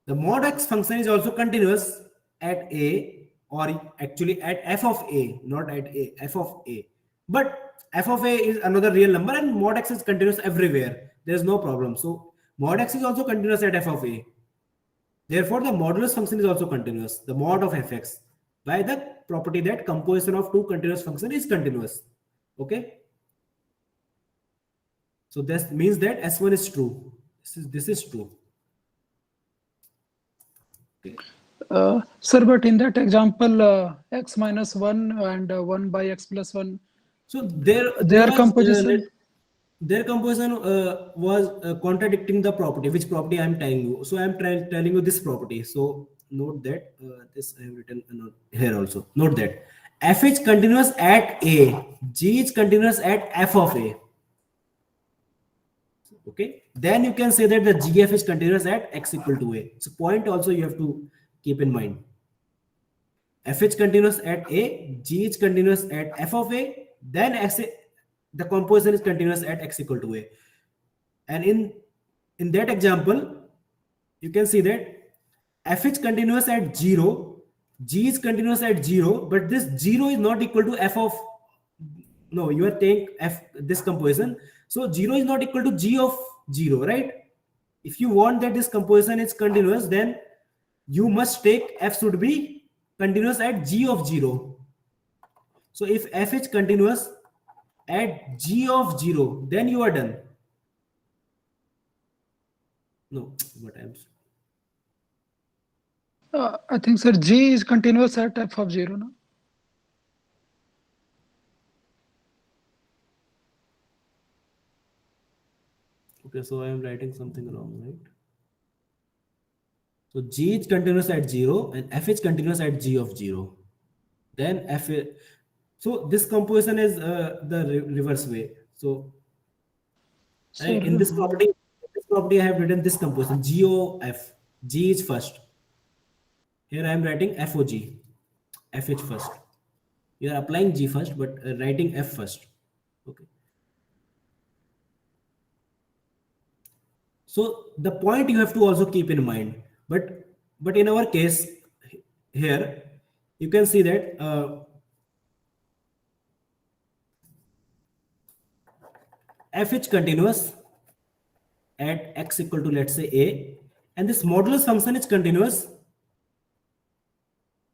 The mod x function is also continuous at a, or actually at f of a, not at a, f of a. But f of a is another real number and mod x is continuous everywhere. There is no problem. So mod x is also continuous at f of a. Therefore, the modulus function is also continuous, the mod of fx, by the property that composition of two continuous function is continuous. Okay. So this means that S1 is true. This is true. Okay. Sir, but in that example, x minus 1 and 1 by x plus 1, So their composition. Their composition was contradicting the property. Which property I am telling you? So I am telling you this property. So note that this I have written here also. Note that f is continuous at a, g is continuous at f of a. Okay, then you can say that the gf is continuous at x equal to a. So point also you have to keep in mind. F is continuous at a, g is continuous at f of a, then x, the composition is continuous at x equal to a. And in that example, you can see that f is continuous at 0, g is continuous at 0, but this 0 is not equal to f of, no, you are taking f, this composition. So 0 is not equal to g of 0, right? If you want that this composition is continuous, then you must take f should be continuous at g of 0. So if f is continuous at g of 0, then you are done. No, what I'm I think, sir, g is continuous at f of 0, no? okay, so I am writing something wrong, right? So g is continuous at 0 and f is continuous at g of 0. Then f is, so this composition is the reverse way. So Sir, in this property I have written this composition g o f. G is first. Here I am writing f o g. F is first. You are applying g first, but writing f first. Okay. So the point you have to also keep in mind. But in our case here, you can see that f is continuous at x equal to, let's say, a, and this modulus function is continuous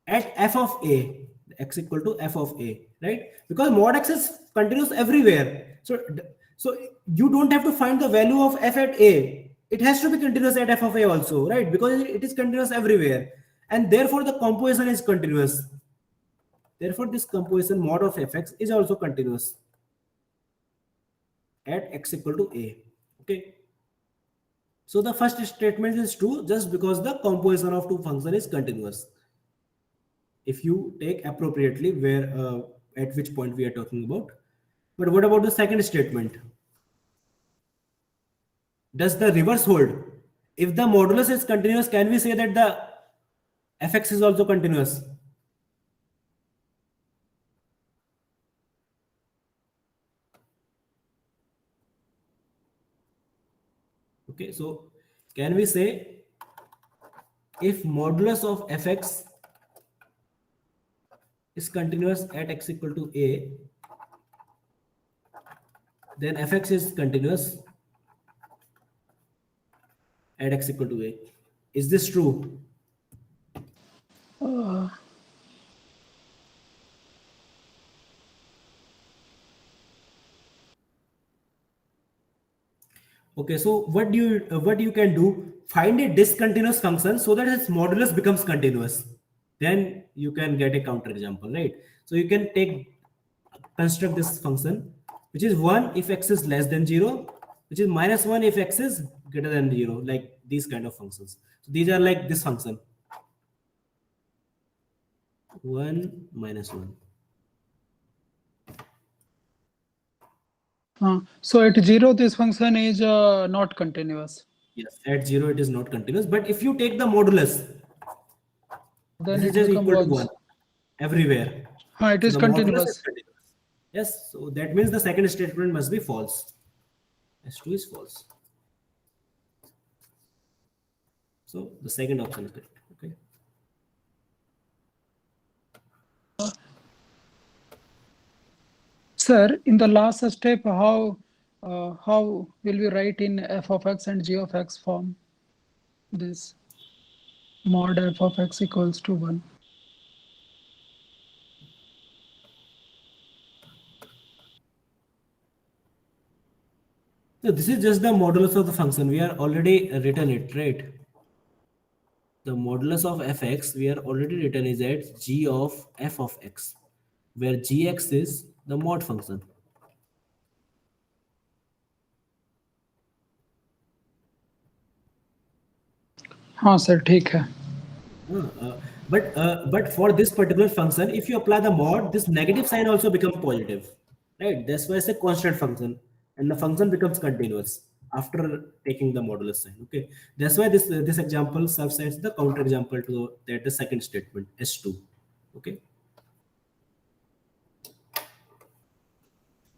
at f of a, x equal to f of a, right? Because mod x is continuous everywhere. So you don't have to find the value of f at a. It has to be continuous at f of a also, right? Because it is continuous everywhere, and therefore the composition is continuous. Therefore, this composition mod of fx is also continuous at x equal to a. Okay. So the first statement is true just because the composition of two functions is continuous. If you take appropriately where at which point we are talking about. But what about the second statement? Does the reverse hold? If the modulus is continuous, can we say that the fx is also continuous? Okay, so can we say if modulus of fx is continuous at x equal to a, then fx is continuous at x equal to a. Is this true? Okay, so what you can do? Find a discontinuous function so that its modulus becomes continuous. Then you can get a counter example, right? So you can construct this function, which is 1 if x is less than 0, which is minus 1 if x is greater than 0, like these kind of functions. So these are like this function, 1 minus 1. So at 0, this function is not continuous. Yes, at 0 it is not continuous, but if you take the modulus, Then this it is just becomes equal to 1 1 everywhere. It is the modulus continuous. is continuous. Yes, so that means the second statement must be false. S2 is false. So the second option is correct. Okay. Sir, in the last step, how will we write in f of x and g of x form this? mod f of x equals to 1. So this is just the modulus of the function. We are already written it, right? The modulus of fx we are already written is at g of f of x, where gx is the mod function. हाँ sir ठीक है. But for this particular function, if you apply the mod, this negative sign also becomes positive, right? That's why it's a constant function, and the function becomes continuous after taking the modulus sign. Okay, that's why this example serves as the counter example to that the second statement S2. Okay,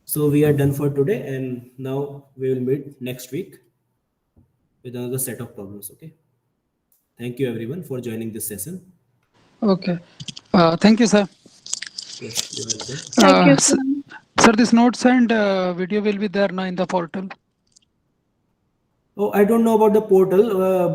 so we are done for today, and now we will meet next week with another set of problems. Okay, thank you everyone for joining this session. Okay. Thank you, sir. Yes, you're welcome. Thank you, Sir, sir. this notes and video will be there now in the portal. Oh, I don't know about the portal,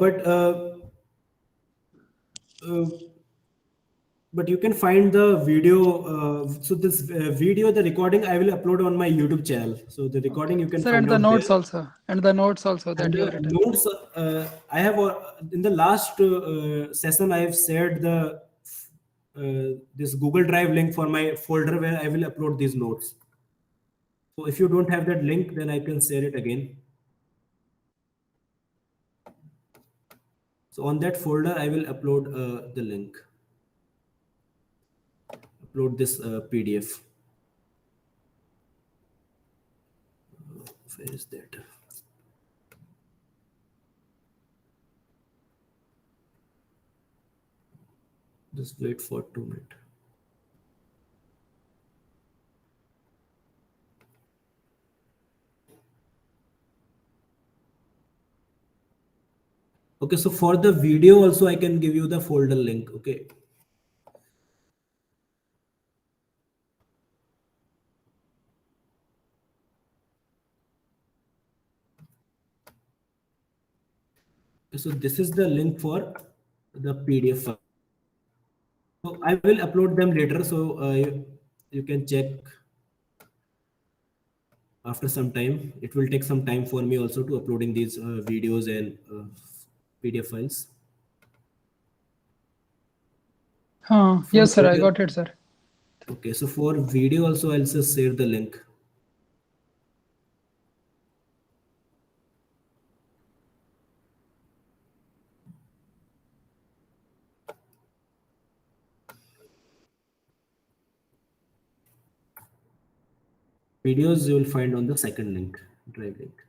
but you can find the video. So this video, the recording, I will upload on my YouTube channel. So the recording you can Sir, find and the out notes there. also. And the notes also that And you have the written. notes, I have in the last session, I have shared the this Google Drive link for my folder where I will upload these notes. So if you don't have that link, then I can share it again. So on that folder, I will upload the link. Upload this PDF. Where is that? Just wait for 2 minutes. Okay, so for the video also, I can give you the folder link. Okay. So this is the link for the PDF file. So I will upload them later. So you can check after some time. It will take some time for me also to uploading these videos and PDF files. For Yes, sir, I video, got it, sir. okay, so for video also, I'll just share the link. Videos you will find on the second link, drive link.